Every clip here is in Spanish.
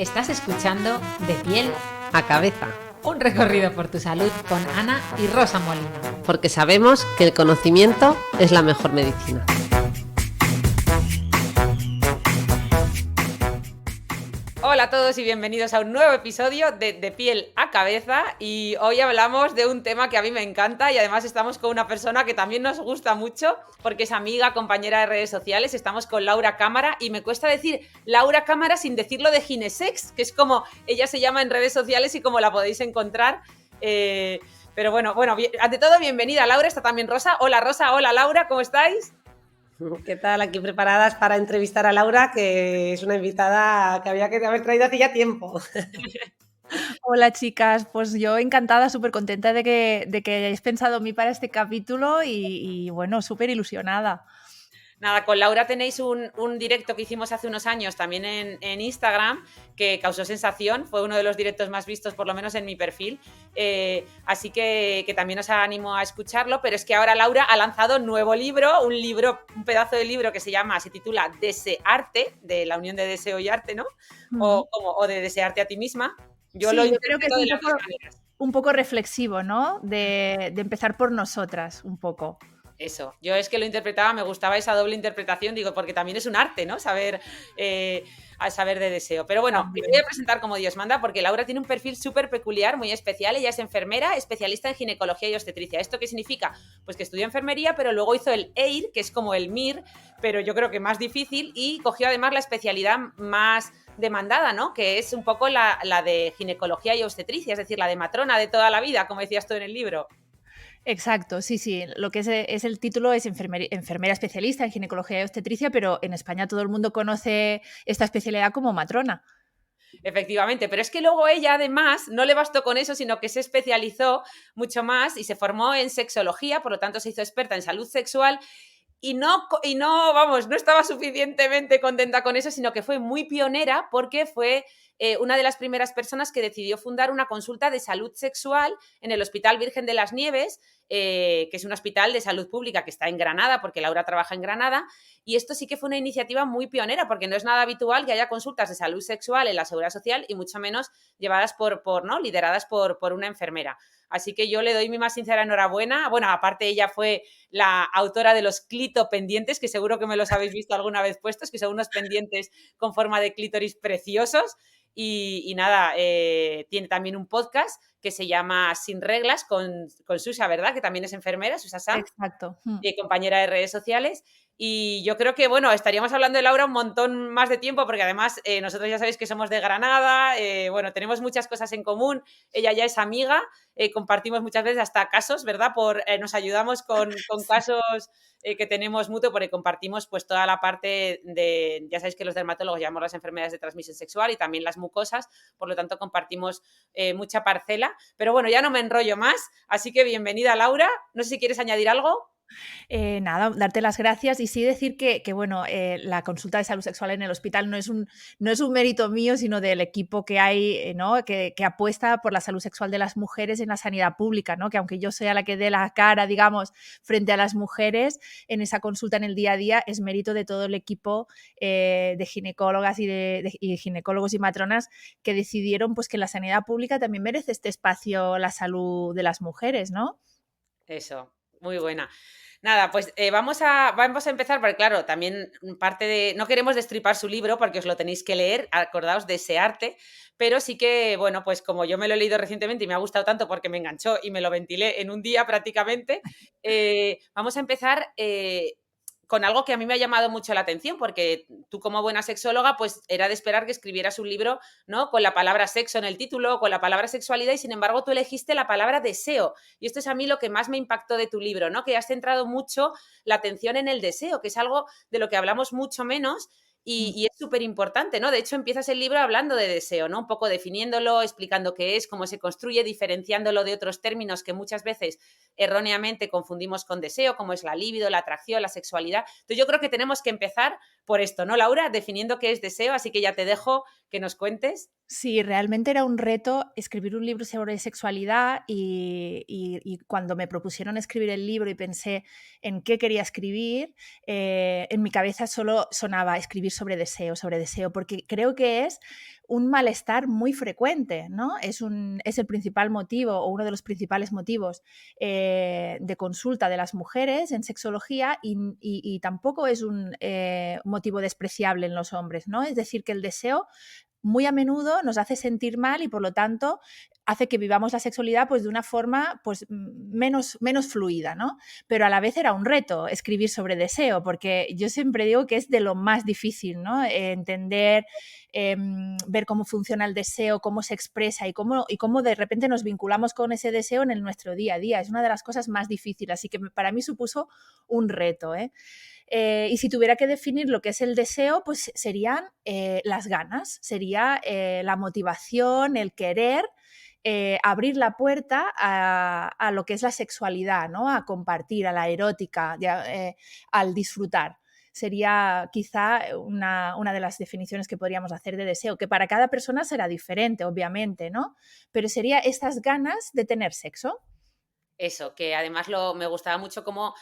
Estás escuchando De piel a cabeza. Un recorrido por tu salud con Ana y Rosa Molina. Porque sabemos que el conocimiento es la mejor medicina. Hola a todos y bienvenidos a un nuevo episodio de piel a cabeza, y hoy hablamos de un tema que a mí me encanta y además estamos con una persona que también nos gusta mucho porque es amiga, compañera de redes sociales. Estamos con Laura Cámara y me cuesta decir Laura Cámara sin decirlo de Ginesex, que es como ella se llama en redes sociales y como la podéis encontrar. Pero bueno, ante todo, bienvenida Laura. Está también Rosa. Hola Rosa, hola Laura, ¿cómo estáis? ¿Qué tal? Aquí preparadas para entrevistar a Laura, que es una invitada que había que haber traído hace ya tiempo. Hola chicas, pues yo encantada, súper contenta de que hayáis pensado en mí para este capítulo y bueno, súper ilusionada. Nada, con Laura tenéis un directo que hicimos hace unos años también en Instagram, que causó sensación. Fue uno de los directos más vistos, por lo menos en mi perfil. Así que también os animo a escucharlo. Pero es que ahora Laura ha lanzado un nuevo libro, un pedazo de libro que se titula Desearte, de la unión de deseo y arte, ¿no? O de desearte a ti misma. Yo creo que es un poco reflexivo, ¿no? De empezar por nosotras, un poco. Eso, yo es que lo interpretaba, me gustaba esa doble interpretación, digo, porque también es un arte, ¿no? Saber de deseo. Pero bueno, me voy a presentar como Dios manda, porque Laura tiene un perfil súper peculiar, muy especial. Ella es enfermera, especialista en ginecología y obstetricia. ¿Esto qué significa? Pues que estudió enfermería, pero luego hizo el EIR, que es como el MIR, pero yo creo que más difícil, y cogió además la especialidad más demandada, ¿no? Que es un poco la de ginecología y obstetricia, es decir, la de matrona de toda la vida, como decías tú en el libro. Exacto, sí. Lo que es el título es enfermera especialista en ginecología y obstetricia, pero en España todo el mundo conoce esta especialidad como matrona. Efectivamente, pero es que luego ella además no le bastó con eso, sino que se especializó mucho más y se formó en sexología, por lo tanto se hizo experta en salud sexual. Y no estaba suficientemente contenta con eso, sino que fue muy pionera porque fue una de las primeras personas que decidió fundar una consulta de salud sexual en el Hospital Virgen de las Nieves, que es un hospital de salud pública que está en Granada, porque Laura trabaja en Granada. Y esto sí que fue una iniciativa muy pionera, porque no es nada habitual que haya consultas de salud sexual en la Seguridad Social, y mucho menos llevadas lideradas por una enfermera. Así que yo le doy mi más sincera enhorabuena. Bueno, aparte ella fue la autora de los clitopendientes, que seguro que me los habéis visto alguna vez puestos, que son unos pendientes con forma de clítoris preciosos. Y nada, tiene también un podcast que se llama Sin Reglas con Susa, ¿verdad? Que también es enfermera, Susa Sanz. Exacto. Compañera de redes sociales. Y yo creo que, bueno, estaríamos hablando de Laura un montón más de tiempo, porque además nosotros ya sabéis que somos de Granada, tenemos muchas cosas en común. Ella ya es amiga, compartimos muchas veces hasta casos, ¿verdad? Nos ayudamos con casos que tenemos mutuo, porque compartimos pues toda la parte de, ya sabéis que los dermatólogos llamamos las enfermedades de transmisión sexual y también las mucosas, por lo tanto compartimos mucha parcela. Pero bueno, ya no me enrollo más, así que bienvenida Laura. No sé si quieres añadir algo. Nada, darte las gracias y sí decir que la consulta de salud sexual en el hospital no es un mérito mío, sino del equipo que hay, ¿no? que apuesta por la salud sexual de las mujeres en la sanidad pública, ¿no? Que aunque yo sea la que dé la cara, digamos, frente a las mujeres en esa consulta en el día a día, es mérito de todo el equipo de ginecólogas y ginecólogos y matronas que decidieron pues que la sanidad pública también merece este espacio, la salud de las mujeres, ¿no? Eso, muy buena. Nada, pues vamos a empezar, porque claro, también parte de... No queremos destripar su libro porque os lo tenéis que leer, acordaos, Desearte, pero sí que, bueno, pues como yo me lo he leído recientemente y me ha gustado tanto porque me enganchó y me lo ventilé en un día prácticamente, vamos a empezar con algo que a mí me ha llamado mucho la atención, porque tú como buena sexóloga, pues era de esperar que escribieras un libro, ¿no? Con la palabra sexo en el título, con la palabra sexualidad, y sin embargo tú elegiste la palabra deseo. Y esto es a mí lo que más me impactó de tu libro, ¿no? Que has centrado mucho la atención en el deseo, que es algo de lo que hablamos mucho menos. Y es súper importante, ¿no? De hecho, empiezas el libro hablando de deseo, ¿no? Un poco definiéndolo, explicando qué es, cómo se construye, diferenciándolo de otros términos que muchas veces erróneamente confundimos con deseo, como es la libido, la atracción, la sexualidad. Entonces yo creo que tenemos que empezar por esto, ¿no, Laura? Definiendo qué es deseo, así que ya te dejo que nos cuentes. Sí, realmente era un reto escribir un libro sobre sexualidad y cuando me propusieron escribir el libro y pensé en qué quería escribir, en mi cabeza solo sonaba escribir sobre deseo, porque creo que es un malestar muy frecuente, ¿no? Es el principal motivo o uno de los principales motivos de consulta de las mujeres en sexología y tampoco es un motivo despreciable en los hombres, ¿no? Es decir, que el deseo muy a menudo nos hace sentir mal y por lo tanto hace que vivamos la sexualidad pues de una forma pues menos fluida, ¿no? Pero a la vez era un reto escribir sobre deseo, porque yo siempre digo que es de lo más difícil, ¿no? Entender, ver cómo funciona el deseo, cómo se expresa y cómo de repente nos vinculamos con ese deseo en nuestro día a día. Es una de las cosas más difíciles, así que para mí supuso un reto, ¿eh? Y si tuviera que definir lo que es el deseo, pues serían las ganas, sería la motivación, el querer abrir la puerta a lo que es la sexualidad, ¿no? A compartir, a la erótica, al disfrutar. Sería quizá una de las definiciones que podríamos hacer de deseo, que para cada persona será diferente, obviamente, ¿no? Pero sería estas ganas de tener sexo. Eso, que además me gustaba mucho cómo,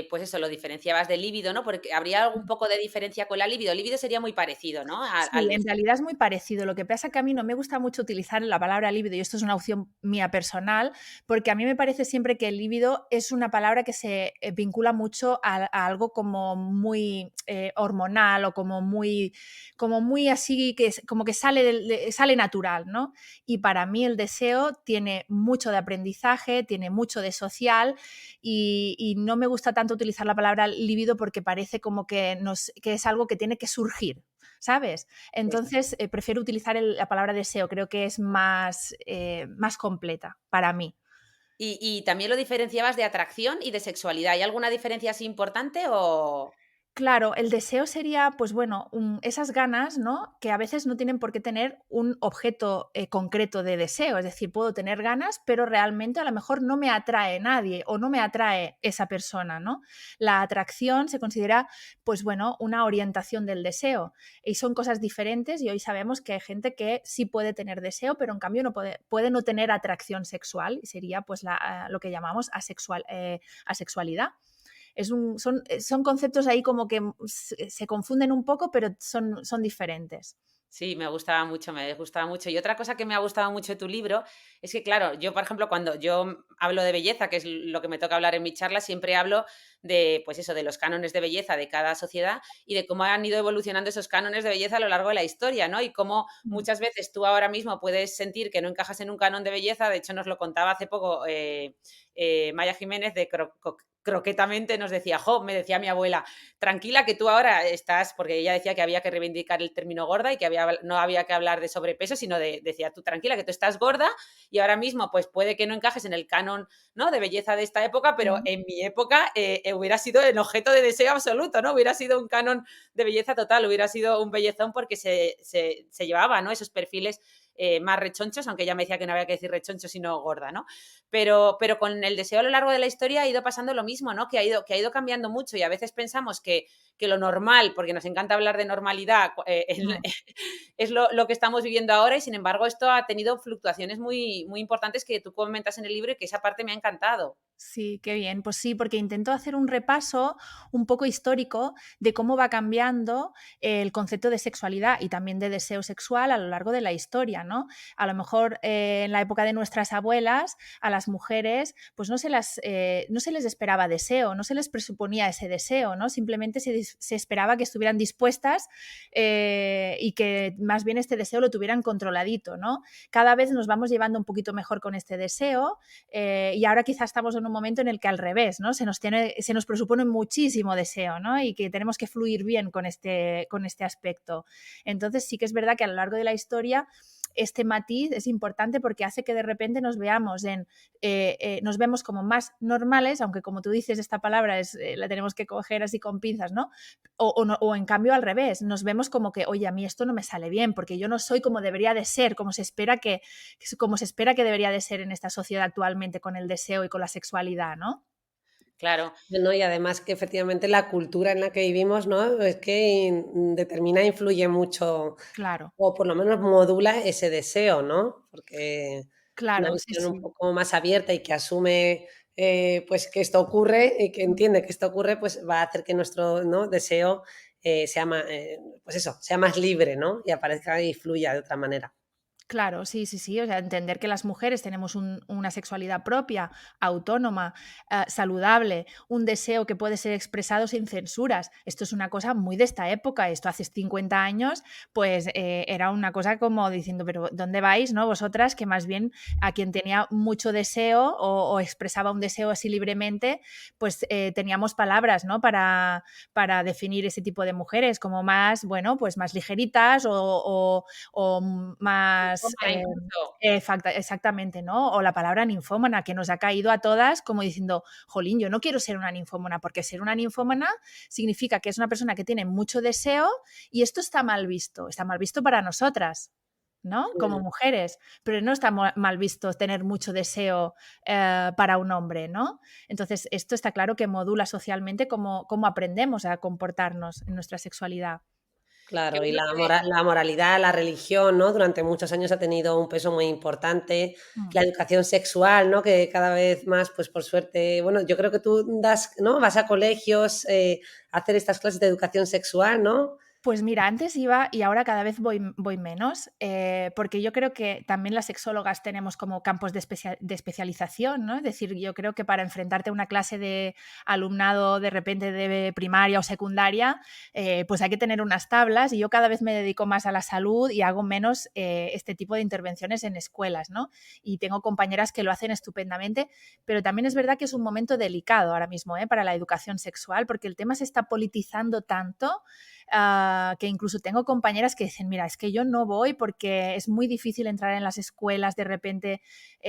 pues eso, lo diferenciabas del líbido, ¿no? Porque habría algún poco de diferencia con la libido. El líbido sería muy parecido, ¿no? Al Sí, en deseo. realidad es muy parecido. Lo que pasa que a mí no me gusta mucho utilizar la palabra líbido, y esto es una opción mía personal, porque a mí me parece siempre que el líbido es una palabra que se vincula mucho a algo como muy hormonal o como muy así, como que sale natural, ¿no? Y para mí el deseo tiene mucho de aprendizaje, tiene mucho de social y no me gusta tanto utilizar la palabra líbido porque parece como que es algo que tiene que surgir, ¿sabes? Entonces, prefiero utilizar la palabra deseo, creo que es más completa para mí. Y también lo diferenciabas de atracción y de sexualidad. ¿Hay alguna diferencia así importante o...? Claro, el deseo sería, pues bueno, esas ganas, ¿no? Que a veces no tienen por qué tener un objeto concreto de deseo. Es decir, puedo tener ganas, pero realmente a lo mejor no me atrae nadie o no me atrae esa persona, ¿no? La atracción se considera, pues bueno, una orientación del deseo. Y son cosas diferentes y hoy sabemos que hay gente que sí puede tener deseo, pero en cambio no puede no tener atracción sexual. Y sería pues lo que llamamos asexualidad. Son conceptos ahí como que se confunden un poco, pero son diferentes. Sí, me gustaba mucho. Y otra cosa que me ha gustado mucho de tu libro es que, claro, yo, por ejemplo, cuando yo hablo de belleza, que es lo que me toca hablar en mi charla, siempre hablo de, pues eso, de los cánones de belleza de cada sociedad y de cómo han ido evolucionando esos cánones de belleza a lo largo de la historia, ¿no? Y cómo Mm. muchas veces tú ahora mismo puedes sentir que no encajas en un canon de belleza. De hecho, nos lo contaba hace poco Maya Jiménez de Croquetamente, nos decía, me decía mi abuela, tranquila que tú ahora estás, porque ella decía que había que reivindicar el término gorda y que no había que hablar de sobrepeso, sino decía, tú tranquila que tú estás gorda y ahora mismo pues puede que no encajes en el canon, ¿no?, de belleza de esta época, pero en mi época hubiera sido el objeto de deseo absoluto, ¿no? Hubiera sido un canon de belleza total, hubiera sido un bellezón porque se llevaba, ¿no?, esos perfiles más rechonchos, aunque ella me decía que no había que decir rechoncho sino gorda, ¿no? Pero con el deseo a lo largo de la historia ha ido pasando lo mismo, ¿no? Que ha ido cambiando mucho y a veces pensamos que lo normal, porque nos encanta hablar de normalidad, Mm. es lo que estamos viviendo ahora y sin embargo esto ha tenido fluctuaciones muy, muy importantes que tú comentas en el libro y que esa parte me ha encantado. Sí, qué bien. Pues sí, porque intento hacer un repaso un poco histórico de cómo va cambiando el concepto de sexualidad y también de deseo sexual a lo largo de la historia, ¿no? A lo mejor en la época de nuestras abuelas, a las mujeres, pues no se les esperaba deseo, no se les presuponía ese deseo, ¿no? Simplemente se esperaba que estuvieran dispuestas y que más bien este deseo lo tuvieran controladito, ¿no? Cada vez nos vamos llevando un poquito mejor con este deseo y ahora quizás estamos en un momento en el que al revés, ¿no? Se nos presupone muchísimo deseo, ¿no? Y que tenemos que fluir bien con este aspecto. Entonces sí que es verdad que a lo largo de la historia este matiz es importante porque hace que de repente nos vemos como más normales, aunque como tú dices, esta palabra la tenemos que coger así con pinzas, ¿no? O en cambio al revés, nos vemos como que, oye, a mí esto no me sale bien porque yo no soy como debería de ser, como se espera que debería de ser en esta sociedad actualmente con el deseo y con la sexualidad, ¿no? Claro. ¿No? Y además que efectivamente la cultura en la que vivimos, ¿no?, es que determina, influye mucho, Claro, o por lo menos modula ese deseo, ¿no? Porque una claro, sí, visión un sí. poco más abierta y que asume pues que esto ocurre y que entiende que esto ocurre, pues va a hacer que nuestro, ¿no?, deseo pues eso, sea más libre, ¿no? Y aparezca y fluya de otra manera. Claro, sí, sí, sí. O sea, entender que las mujeres tenemos una sexualidad propia, autónoma, saludable, un deseo que puede ser expresado sin censuras. Esto es una cosa muy de esta época. Esto hace 50 años, pues era una cosa como diciendo, pero ¿dónde vais, no? Vosotras, que más bien a quien tenía mucho deseo o expresaba un deseo así libremente, pues teníamos palabras, ¿no? Para definir ese tipo de mujeres, como más, bueno, pues más ligeritas o más exactamente, ¿no? O la palabra ninfómana, que nos ha caído a todas como diciendo, jolín, yo no quiero ser una ninfómana, porque ser una ninfómana significa que es una persona que tiene mucho deseo y esto está mal visto para nosotras, ¿no? Como mujeres, pero no está mal visto tener mucho deseo para un hombre, ¿no? Entonces, esto está claro que modula socialmente cómo aprendemos a comportarnos en nuestra sexualidad. Claro, y la moralidad, la religión, ¿no? Durante muchos años ha tenido un peso muy importante. La educación sexual, ¿no? Que cada vez más, pues por suerte, bueno, yo creo que tú ¿no? Vas a colegios a hacer estas clases de educación sexual, ¿no? Pues mira, antes iba y ahora cada vez voy menos, porque yo creo que también las sexólogas tenemos como campos de especialización, ¿no? Es decir, yo creo que para enfrentarte a una clase de alumnado de repente de primaria o secundaria, pues hay que tener unas tablas y yo cada vez me dedico más a la salud y hago menos este tipo de intervenciones en escuelas, ¿no? Y tengo compañeras que lo hacen estupendamente, pero también es verdad que es un momento delicado ahora mismo, para la educación sexual, porque el tema se está politizando tanto. Que incluso tengo compañeras que dicen, mira, es que yo no voy porque es muy difícil entrar en las escuelas, de repente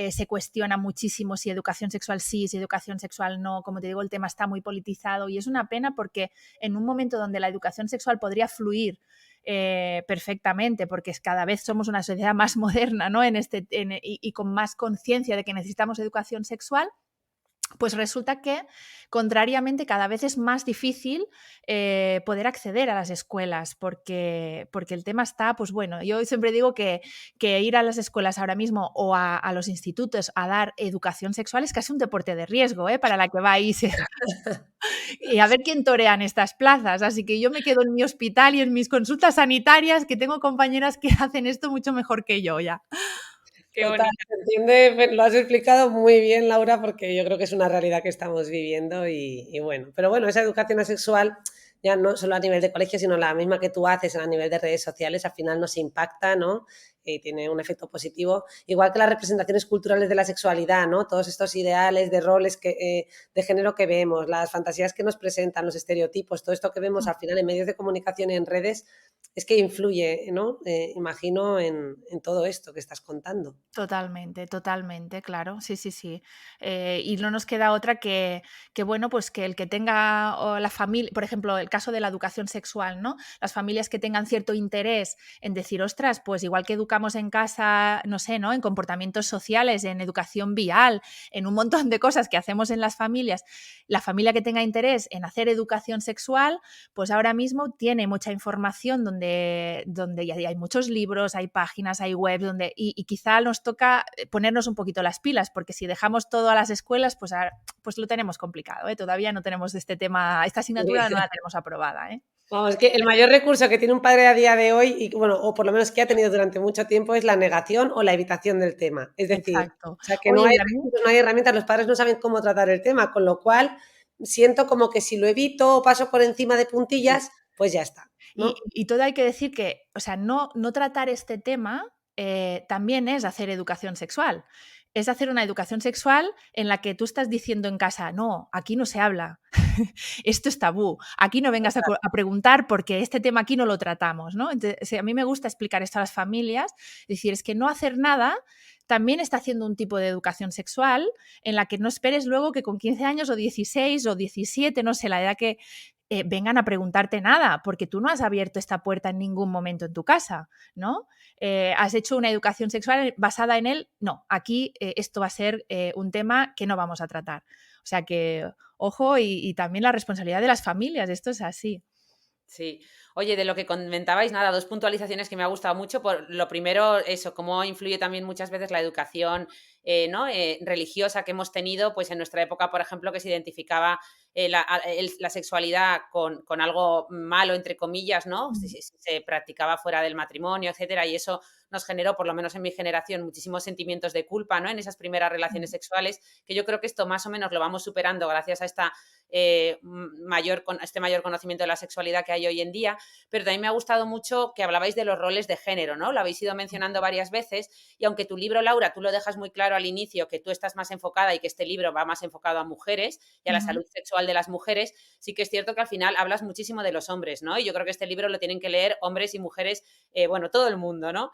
se cuestiona muchísimo si educación sexual sí, si educación sexual no, como te digo, el tema está muy politizado y es una pena porque en un momento donde la educación sexual podría fluir perfectamente, porque cada vez somos una sociedad más moderna, ¿no? Y con más conciencia de que necesitamos educación sexual, pues resulta que, contrariamente, cada vez es más difícil poder acceder a las escuelas porque el tema está, pues bueno, yo siempre digo que ir a las escuelas ahora mismo o a los institutos a dar educación sexual es casi un deporte de riesgo para la que va ahí y a ver quién torea en estas plazas. Así que yo me quedo en mi hospital y en mis consultas sanitarias, que tengo compañeras que hacen esto mucho mejor que yo ya. Qué Total, bonito. se entiende, lo has explicado muy bien, Laura, porque yo creo que es una realidad que estamos viviendo y bueno, pero bueno, esa educación asexual, ya no solo a nivel de colegio, sino la misma que tú haces a nivel de redes sociales, al final nos impacta, ¿no? Y tiene un efecto positivo, igual que las representaciones culturales de la sexualidad, ¿no? Todos estos ideales de roles de género que vemos, las fantasías que nos presentan, los estereotipos, todo esto que vemos al final en medios de comunicación y en redes, es que influye, ¿no? Imagino en todo esto que estás contando. Totalmente, totalmente, claro, sí, sí, sí. Y no nos queda otra bueno, pues que el que tenga la familia, por ejemplo, el caso de la educación sexual, ¿no? Las familias que tengan cierto interés en decir, ostras, pues igual que educamos en casa, no sé, ¿no? En comportamientos sociales, en educación vial, en un montón de cosas que hacemos en las familias, la familia que tenga interés en hacer educación sexual, pues ahora mismo tiene mucha información donde ya hay muchos libros, hay páginas, hay webs, y quizá nos toca ponernos un poquito las pilas, porque si dejamos todo a las escuelas, pues lo tenemos complicado, ¿eh? Todavía no tenemos esta asignatura no la tenemos aprobada, ¿eh? Vamos, es que el mayor recurso que tiene un padre a día de hoy, y bueno, o por lo menos que ha tenido durante mucho tiempo, es la negación o la evitación del tema. Es decir, Exacto. o sea, que no Oye, hay y a mí recursos, no hay herramientas, los padres no saben cómo tratar el tema, con lo cual siento como que si lo evito o paso por encima de puntillas, pues ya está, ¿no? y todo hay que decir que, o sea, no tratar este tema también es hacer educación sexual. Es hacer una educación sexual en la que tú estás diciendo en casa, no, aquí no se habla, esto es tabú, aquí no vengas a preguntar porque este tema aquí no lo tratamos, ¿no? Entonces, a mí me gusta explicar esto a las familias, decir, es que no hacer nada también está haciendo un tipo de educación sexual en la que no esperes luego que con 15 años o 16 o 17, no sé, la edad que vengan a preguntarte nada, porque tú no has abierto esta puerta en ningún momento en tu casa, ¿no? Has hecho una educación sexual basada en él, no, aquí esto va a ser un tema que no vamos a tratar. O sea que, ojo, y también la responsabilidad de las familias, esto es así. Sí. Oye, de lo que comentabais, nada, 2 puntualizaciones que me ha gustado mucho. Por lo primero, eso, cómo influye también muchas veces la educación, ¿no? Religiosa que hemos tenido, pues en nuestra época, por ejemplo, que se identificaba la sexualidad con algo malo, entre comillas, ¿no? Si se practicaba fuera del matrimonio, etcétera, y eso nos generó, por lo menos en mi generación, muchísimos sentimientos de culpa, ¿no? En esas primeras relaciones sexuales, que yo creo que esto más o menos lo vamos superando gracias a este mayor conocimiento de la sexualidad que hay hoy en día, pero también me ha gustado mucho que hablabais de los roles de género, ¿no? Lo habéis ido mencionando varias veces y aunque tu libro, Laura, tú lo dejas muy claro al inicio que tú estás más enfocada y que este libro va más enfocado a mujeres y a la salud sexual de las mujeres, sí que es cierto que al final hablas muchísimo de los hombres, ¿no? Y yo creo que este libro lo tienen que leer hombres y mujeres, bueno, todo el mundo, ¿no?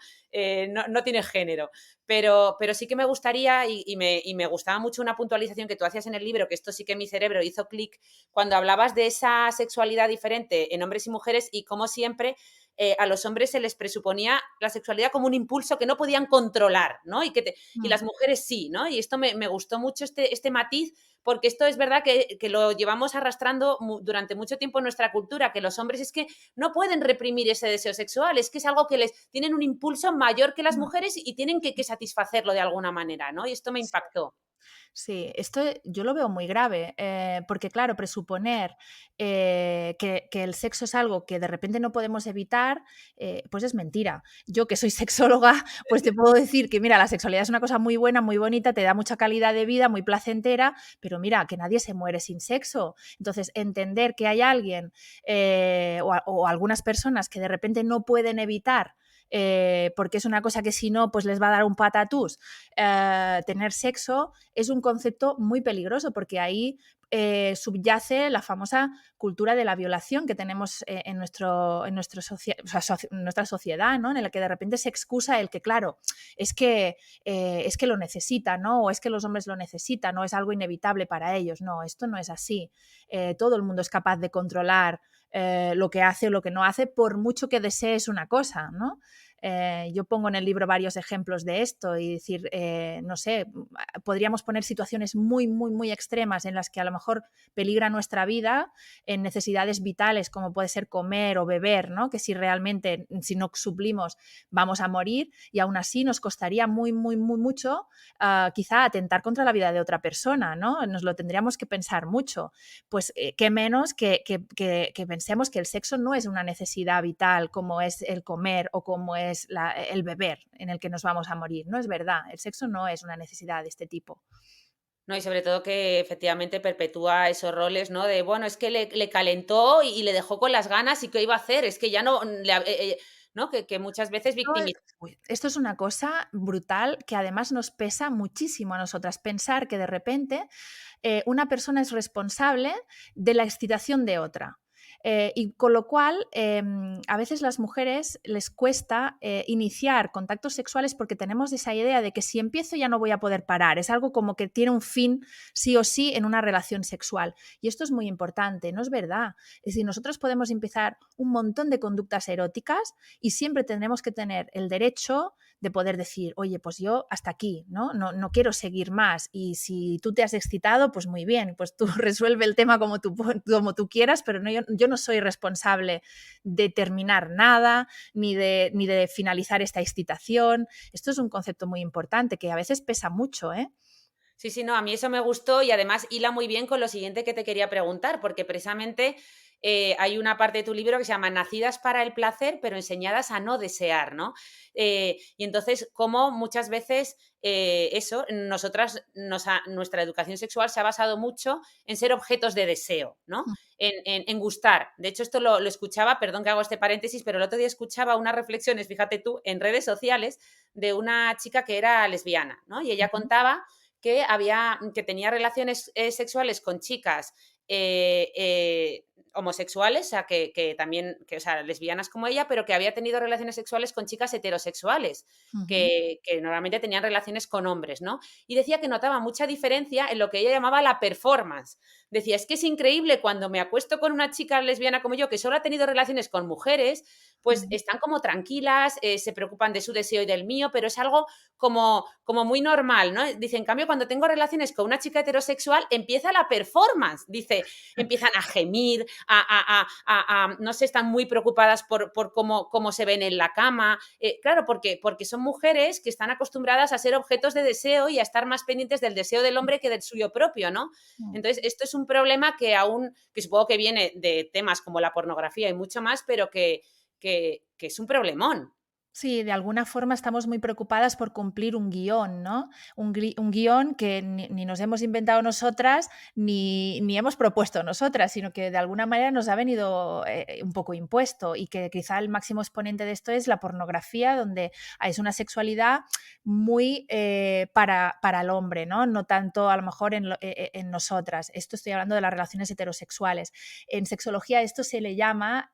No tiene género. Pero sí que me gustaría y me gustaba mucho una puntualización que tú hacías en el libro, que esto sí que mi cerebro hizo clic, cuando hablabas de esa sexualidad diferente en hombres y mujeres y cómo siempre a los hombres se les presuponía la sexualidad como un impulso que no podían controlar, ¿no? Y las mujeres sí, ¿no? Y esto me gustó mucho este matiz, porque esto es verdad que lo llevamos arrastrando durante mucho tiempo en nuestra cultura, que los hombres es que no pueden reprimir ese deseo sexual, es que es algo que les tienen un impulso mayor que las mujeres y tienen que satisfacerlo de alguna manera, ¿no? Y esto me impactó. Sí, esto yo lo veo muy grave, porque claro, presuponer que el sexo es algo que de repente no podemos evitar, pues es mentira. Yo que soy sexóloga, pues te puedo decir que mira, la sexualidad es una cosa muy buena, muy bonita, te da mucha calidad de vida, muy placentera, pero mira, que nadie se muere sin sexo. Entonces, entender que hay alguien o algunas personas que de repente no pueden evitar porque es una cosa que si no, pues les va a dar un patatús, tener sexo es un concepto muy peligroso porque ahí subyace la famosa cultura de la violación que tenemos en nuestra sociedad, ¿no? En la que de repente se excusa el que, claro, es que lo necesitan, ¿no? O es que los hombres lo necesitan, ¿no? Es algo inevitable para ellos. No, esto no es así. Todo el mundo es capaz de controlar lo que hace o lo que no hace, por mucho que desees una cosa, ¿no? Yo pongo en el libro varios ejemplos de esto y decir, no sé, podríamos poner situaciones muy, muy, muy extremas en las que a lo mejor peligra nuestra vida en necesidades vitales como puede ser comer o beber, ¿no? Que si realmente, si no suplimos, vamos a morir y aún así nos costaría muy, muy, muy mucho quizá atentar contra la vida de otra persona, ¿no? Nos lo tendríamos que pensar mucho. Pues qué menos que pensemos que el sexo no es una necesidad vital como es el comer o como es el beber en el que nos vamos a morir. No es verdad, el sexo no es una necesidad de este tipo. No, y sobre todo que efectivamente perpetúa esos roles, ¿no? De, bueno, es que le calentó y le dejó con las ganas y ¿qué iba a hacer? Es que ya no, ¿no? Que muchas veces victimiza. Esto es una cosa brutal que además nos pesa muchísimo a nosotras. Pensar que de repente una persona es responsable de la excitación de otra. Y con lo cual, a veces las mujeres les cuesta iniciar contactos sexuales porque tenemos esa idea de que si empiezo ya no voy a poder parar. Es algo como que tiene un fin sí o sí en una relación sexual. Y esto es muy importante, no es verdad. Es decir, nosotros podemos empezar un montón de conductas eróticas y siempre tendremos que tener el derecho de poder decir, oye, pues yo hasta aquí, ¿no? No quiero seguir más. Y si tú te has excitado, pues muy bien, pues tú resuelve el tema como tú quieras, pero no, yo no soy responsable de terminar nada, ni de finalizar esta excitación. Esto es un concepto muy importante que a veces pesa mucho, ¿eh? Sí, no, a mí eso me gustó y además hila muy bien con lo siguiente que te quería preguntar, porque precisamente hay una parte de tu libro que se llama Nacidas para el placer, pero enseñadas a no desear, ¿no? Y entonces, como muchas veces nosotras, nuestra educación sexual se ha basado mucho en ser objetos de deseo, ¿no? En gustar. De hecho, esto lo escuchaba, perdón que hago este paréntesis, pero el otro día escuchaba unas reflexiones, fíjate tú, en redes sociales de una chica que era lesbiana, ¿no? Y ella contaba que tenía relaciones sexuales con chicas homosexuales, o sea, que también, o sea, lesbianas como ella, pero que había tenido relaciones sexuales con chicas heterosexuales, que normalmente tenían relaciones con hombres, ¿no? Y decía que notaba mucha diferencia en lo que ella llamaba la performance. Decía, es que es increíble cuando me acuesto con una chica lesbiana como yo, que solo ha tenido relaciones con mujeres, pues están como tranquilas, se preocupan de su deseo y del mío, pero es algo como muy normal, ¿no? Dice, en cambio, cuando tengo relaciones con una chica heterosexual, empieza la performance. Dice, empiezan a gemir, no sé, están muy preocupadas por cómo se ven en la cama. Claro, porque son mujeres que están acostumbradas a ser objetos de deseo y a estar más pendientes del deseo del hombre que del suyo propio, ¿no? Entonces, esto es un problema que supongo que viene de temas como la pornografía y mucho más, pero que es un problemón. Sí, de alguna forma estamos muy preocupadas por cumplir un guión, ¿no? Un guión que ni nos hemos inventado nosotras ni hemos propuesto nosotras, sino que de alguna manera nos ha venido un poco impuesto, y que quizá el máximo exponente de esto es la pornografía, donde es una sexualidad muy para el hombre, ¿no? No tanto a lo mejor en nosotras. Esto estoy hablando de las relaciones heterosexuales. En sexología esto se le llama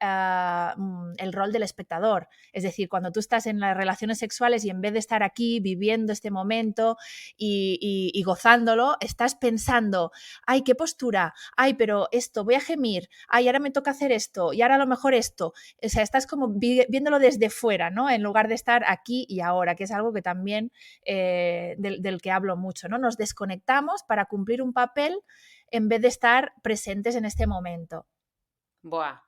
el rol del espectador. Es decir, cuando tú estás en las relaciones sexuales y en vez de estar aquí viviendo este momento y gozándolo, estás pensando, ay, qué postura, ay, pero esto, voy a gemir, ay, ahora me toca hacer esto y ahora a lo mejor esto. O sea, estás como viéndolo desde fuera, ¿no? En lugar de estar aquí y ahora, que es algo que también del que hablo mucho, ¿no? Nos desconectamos para cumplir un papel en vez de estar presentes en este momento. Buah.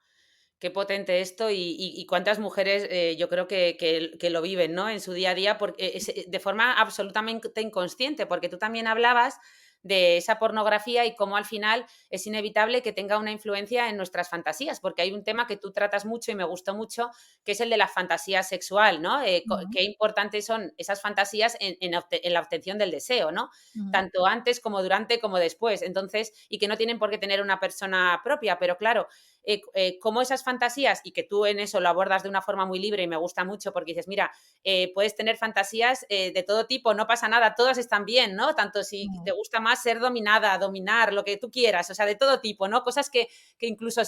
Qué potente esto y cuántas mujeres yo creo que lo viven, ¿no? En su día a día porque de forma absolutamente inconsciente, porque tú también hablabas de esa pornografía y cómo al final es inevitable que tenga una influencia en nuestras fantasías, porque hay un tema que tú tratas mucho y me gustó mucho, que es el de la fantasía sexual, ¿no? Qué importantes son esas fantasías en la obtención del deseo, ¿no? Tanto antes como durante como después. Entonces, y que no tienen por qué tener una persona propia, pero claro, cómo esas fantasías, y que tú en eso lo abordas de una forma muy libre y me gusta mucho porque dices, mira, puedes tener fantasías de todo tipo, no pasa nada, todas están bien, ¿no? Tanto si te gusta más ser dominada, dominar, lo que tú quieras, o sea, de todo tipo, ¿no? Cosas que incluso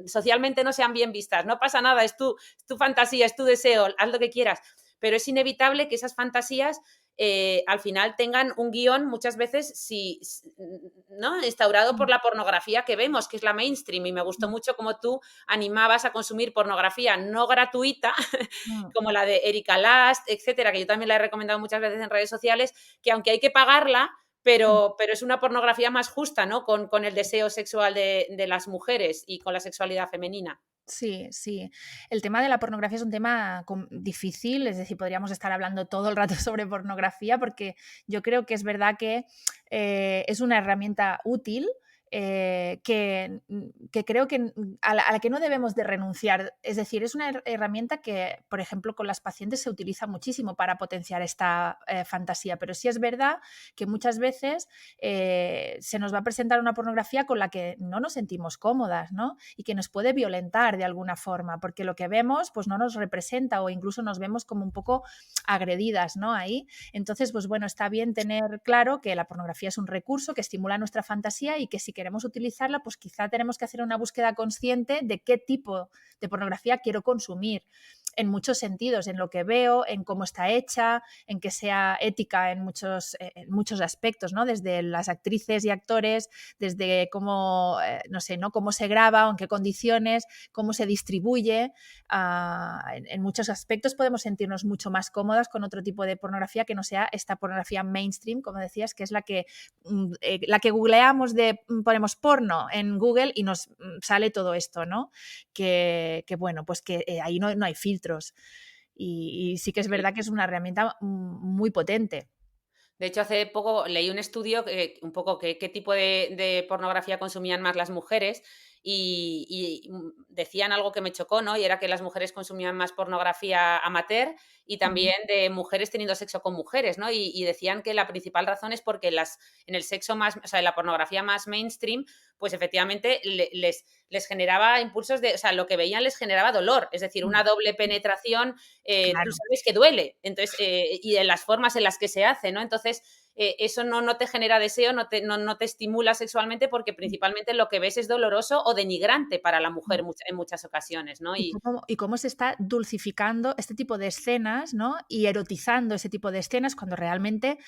socialmente no sean bien vistas, no pasa nada, es tu fantasía, es tu deseo, haz lo que quieras, pero es inevitable que esas fantasías al final tengan un guión muchas veces ¿no? Instaurado por la pornografía que vemos, que es la mainstream, y me gustó mucho cómo tú animabas a consumir pornografía no gratuita, como la de Erika Last, etcétera, que yo también la he recomendado muchas veces en redes sociales, que aunque hay que pagarla, pero es una pornografía más justa, ¿no? Con el deseo sexual de las mujeres y con la sexualidad femenina. Sí, sí. El tema de la pornografía es un tema difícil, es decir, podríamos estar hablando todo el rato sobre pornografía, porque yo creo que es verdad que es una herramienta útil, que creo que a la que no debemos de renunciar. Es decir, es una herramienta que, por ejemplo, con las pacientes se utiliza muchísimo para potenciar esta fantasía, pero sí es verdad que muchas veces se nos va a presentar una pornografía con la que no nos sentimos cómodas, ¿no? Y que nos puede violentar de alguna forma, porque lo que vemos pues no nos representa, o incluso nos vemos como un poco agredidas, ¿no? Ahí. Entonces, pues bueno, está bien tener claro que la pornografía es un recurso que estimula nuestra fantasía, y que si queremos utilizarla, pues quizá tenemos que hacer una búsqueda consciente de qué tipo de pornografía quiero consumir, en muchos sentidos, en lo que veo, en cómo está hecha, en que sea ética en muchos aspectos, ¿no? Desde las actrices y actores, desde cómo, no sé, ¿no? Cómo se graba, o en qué condiciones, cómo se distribuye. En muchos aspectos podemos sentirnos mucho más cómodas con otro tipo de pornografía que no sea esta pornografía mainstream, como decías, que es la que googleamos, ponemos porno en Google y nos sale todo esto, ¿no? Que bueno, pues que ahí no hay filtros. Y sí que es verdad que es una herramienta muy potente. De hecho, hace poco leí un estudio un poco qué tipo de pornografía consumían más las mujeres y decían algo que me chocó, ¿no? Y era que las mujeres consumían más pornografía amateur y también de mujeres teniendo sexo con mujeres, ¿no? Y decían que la principal razón es porque en el sexo más, o sea, en la pornografía más mainstream, pues efectivamente les generaba impulsos o sea, lo que veían les generaba dolor, es decir, una doble penetración, tú Claro. sabes que duele, entonces, y en las formas en las que se hace, ¿no? Entonces, eso no te genera deseo, no te estimula sexualmente, porque principalmente lo que ves es doloroso o denigrante para la mujer en muchas ocasiones, ¿no? Y cómo se está dulcificando este tipo de escenas, ¿no? Y erotizando ese tipo de escenas, cuando realmente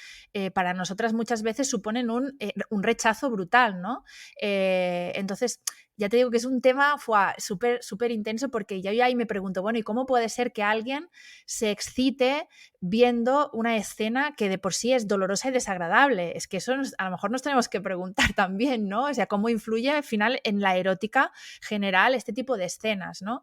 para nosotras muchas veces suponen un rechazo brutal, ¿no? Entonces, ya te digo que es un tema súper súper intenso, porque yo ahí me pregunto, bueno, ¿y cómo puede ser que alguien se excite viendo una escena que de por sí es dolorosa y desagradable? Es que eso a lo mejor nos tenemos que preguntar también, ¿no? O sea, ¿cómo influye al final en la erótica general este tipo de escenas, ¿no?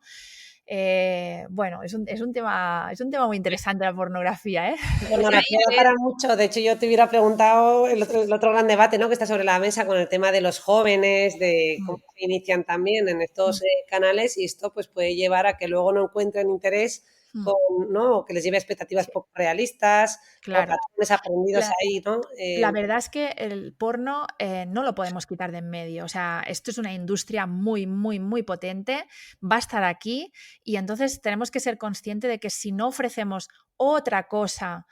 Bueno, es un tema muy interesante la pornografía, ¿eh? Pues ahí, Pornografía a da ver, para mucho. De hecho, yo te hubiera preguntado el otro gran debate, ¿no?, que está sobre la mesa con el tema de los jóvenes, de cómo se inician también en estos canales, y esto pues puede llevar a que luego no encuentren interés con, ¿no?, o que les lleve a expectativas Sí, poco realistas o a claro. patrones aprendidos La, ahí, ¿no? La verdad es que el porno no lo podemos quitar de en medio. O sea, esto es una industria muy, muy, muy potente, va a estar aquí, y entonces tenemos que ser conscientes de que si no ofrecemos otra cosa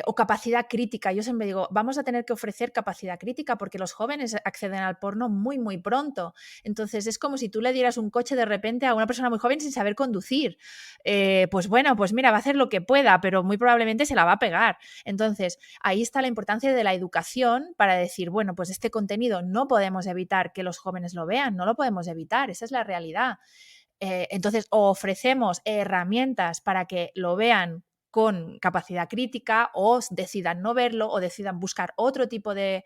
o capacidad crítica, yo siempre digo, vamos a tener que ofrecer capacidad crítica, porque los jóvenes acceden al porno muy, muy pronto. Entonces es como si tú le dieras un coche de repente a una persona muy joven sin saber conducir. Pues bueno, pues mira, va a hacer lo que pueda, pero muy probablemente se la va a pegar. Entonces, ahí está la importancia de la educación para decir, bueno, pues este contenido no podemos evitar que los jóvenes lo vean, no lo podemos evitar, esa es la realidad. Entonces, o ofrecemos herramientas para que lo vean con capacidad crítica, o decidan no verlo, o decidan buscar otro tipo de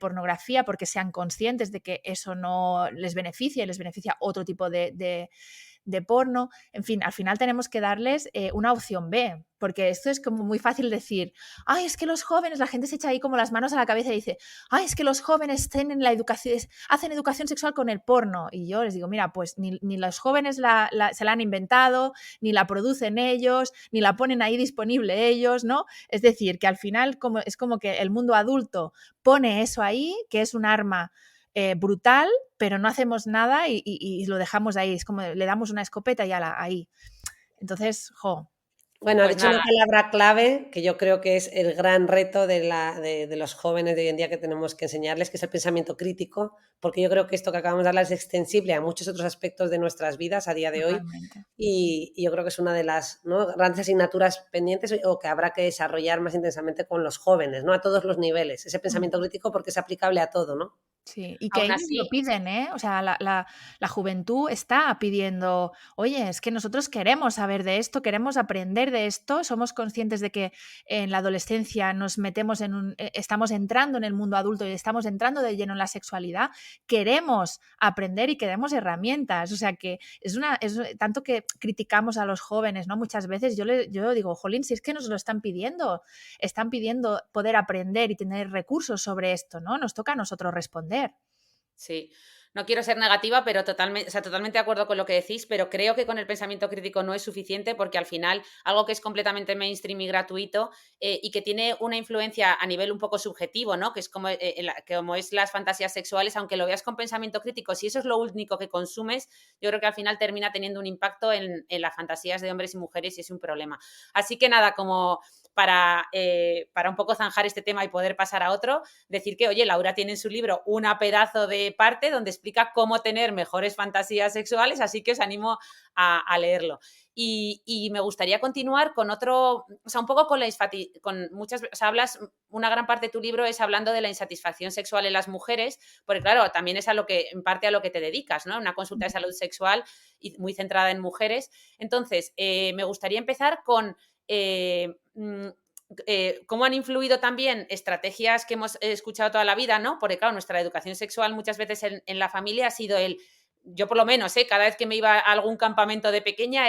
pornografía porque sean conscientes de que eso no les beneficia y les beneficia otro tipo de porno. En fin, al final tenemos que darles una opción B, porque esto es como muy fácil decir, ay, es que los jóvenes, la gente se echa ahí como las manos a la cabeza y dice, ay, es que los jóvenes tienen la educación, hacen educación sexual con el porno. Y yo les digo, mira, pues ni los jóvenes se la han inventado, ni la producen ellos, ni la ponen ahí disponible ellos, ¿no? Es decir, que al final es como que el mundo adulto pone eso ahí, que es un arma brutal, pero no hacemos nada y lo dejamos ahí. Es como le damos una escopeta y ahí. Entonces, Bueno, has pues dicho una nada, palabra clave que yo creo que es el gran reto de los jóvenes de hoy en día que tenemos que enseñarles, que es el pensamiento crítico, porque yo creo que esto que acabamos de hablar es extensible a muchos otros aspectos de nuestras vidas a día de hoy, totalmente. y yo creo que es una de las, ¿no?, grandes asignaturas pendientes o que habrá que desarrollar más intensamente con los jóvenes, ¿no?, a todos los niveles, ese pensamiento crítico, porque es aplicable a todo, ¿no? Sí, y que aún ellos lo así, piden, ¿eh? O sea, la juventud está pidiendo, oye, es que nosotros queremos saber de esto, queremos aprender de esto, somos conscientes de que en la adolescencia nos metemos estamos entrando en el mundo adulto y estamos entrando de lleno en la sexualidad, queremos aprender y queremos herramientas. O sea, que es tanto que criticamos a los jóvenes, ¿no? Muchas veces yo digo, jolín, si es que nos lo están pidiendo poder aprender y tener recursos sobre esto, ¿no? Nos toca a nosotros responder. sí, no quiero ser negativa, pero totalmente, o sea, totalmente de acuerdo con lo que decís, pero creo que con el pensamiento crítico no es suficiente, porque al final algo que es completamente mainstream y gratuito, y que tiene una influencia a nivel un poco subjetivo, ¿no? Que es como es las fantasías sexuales, aunque lo veas con pensamiento crítico, si eso es lo único que consumes, yo creo que al final termina teniendo un impacto en las fantasías de hombres y mujeres, y es un problema. Así que nada, como para un poco zanjar este tema y poder pasar a otro, decir que, oye, Laura tiene en su libro una pedazo de parte donde explica cómo tener mejores fantasías sexuales, así que os animo a leerlo. Y me gustaría continuar con otro, o sea, un poco con muchas, o sea, una gran parte de tu libro es hablando de la insatisfacción sexual en las mujeres, porque claro, también es en parte a lo que te dedicas, ¿no? Una consulta de salud sexual y muy centrada en mujeres. Entonces, me gustaría empezar con cómo han influido también estrategias que hemos escuchado toda la vida, ¿no? Porque, claro, nuestra educación sexual muchas veces en la familia ha sido yo por lo menos, cada vez que me iba a algún campamento de pequeña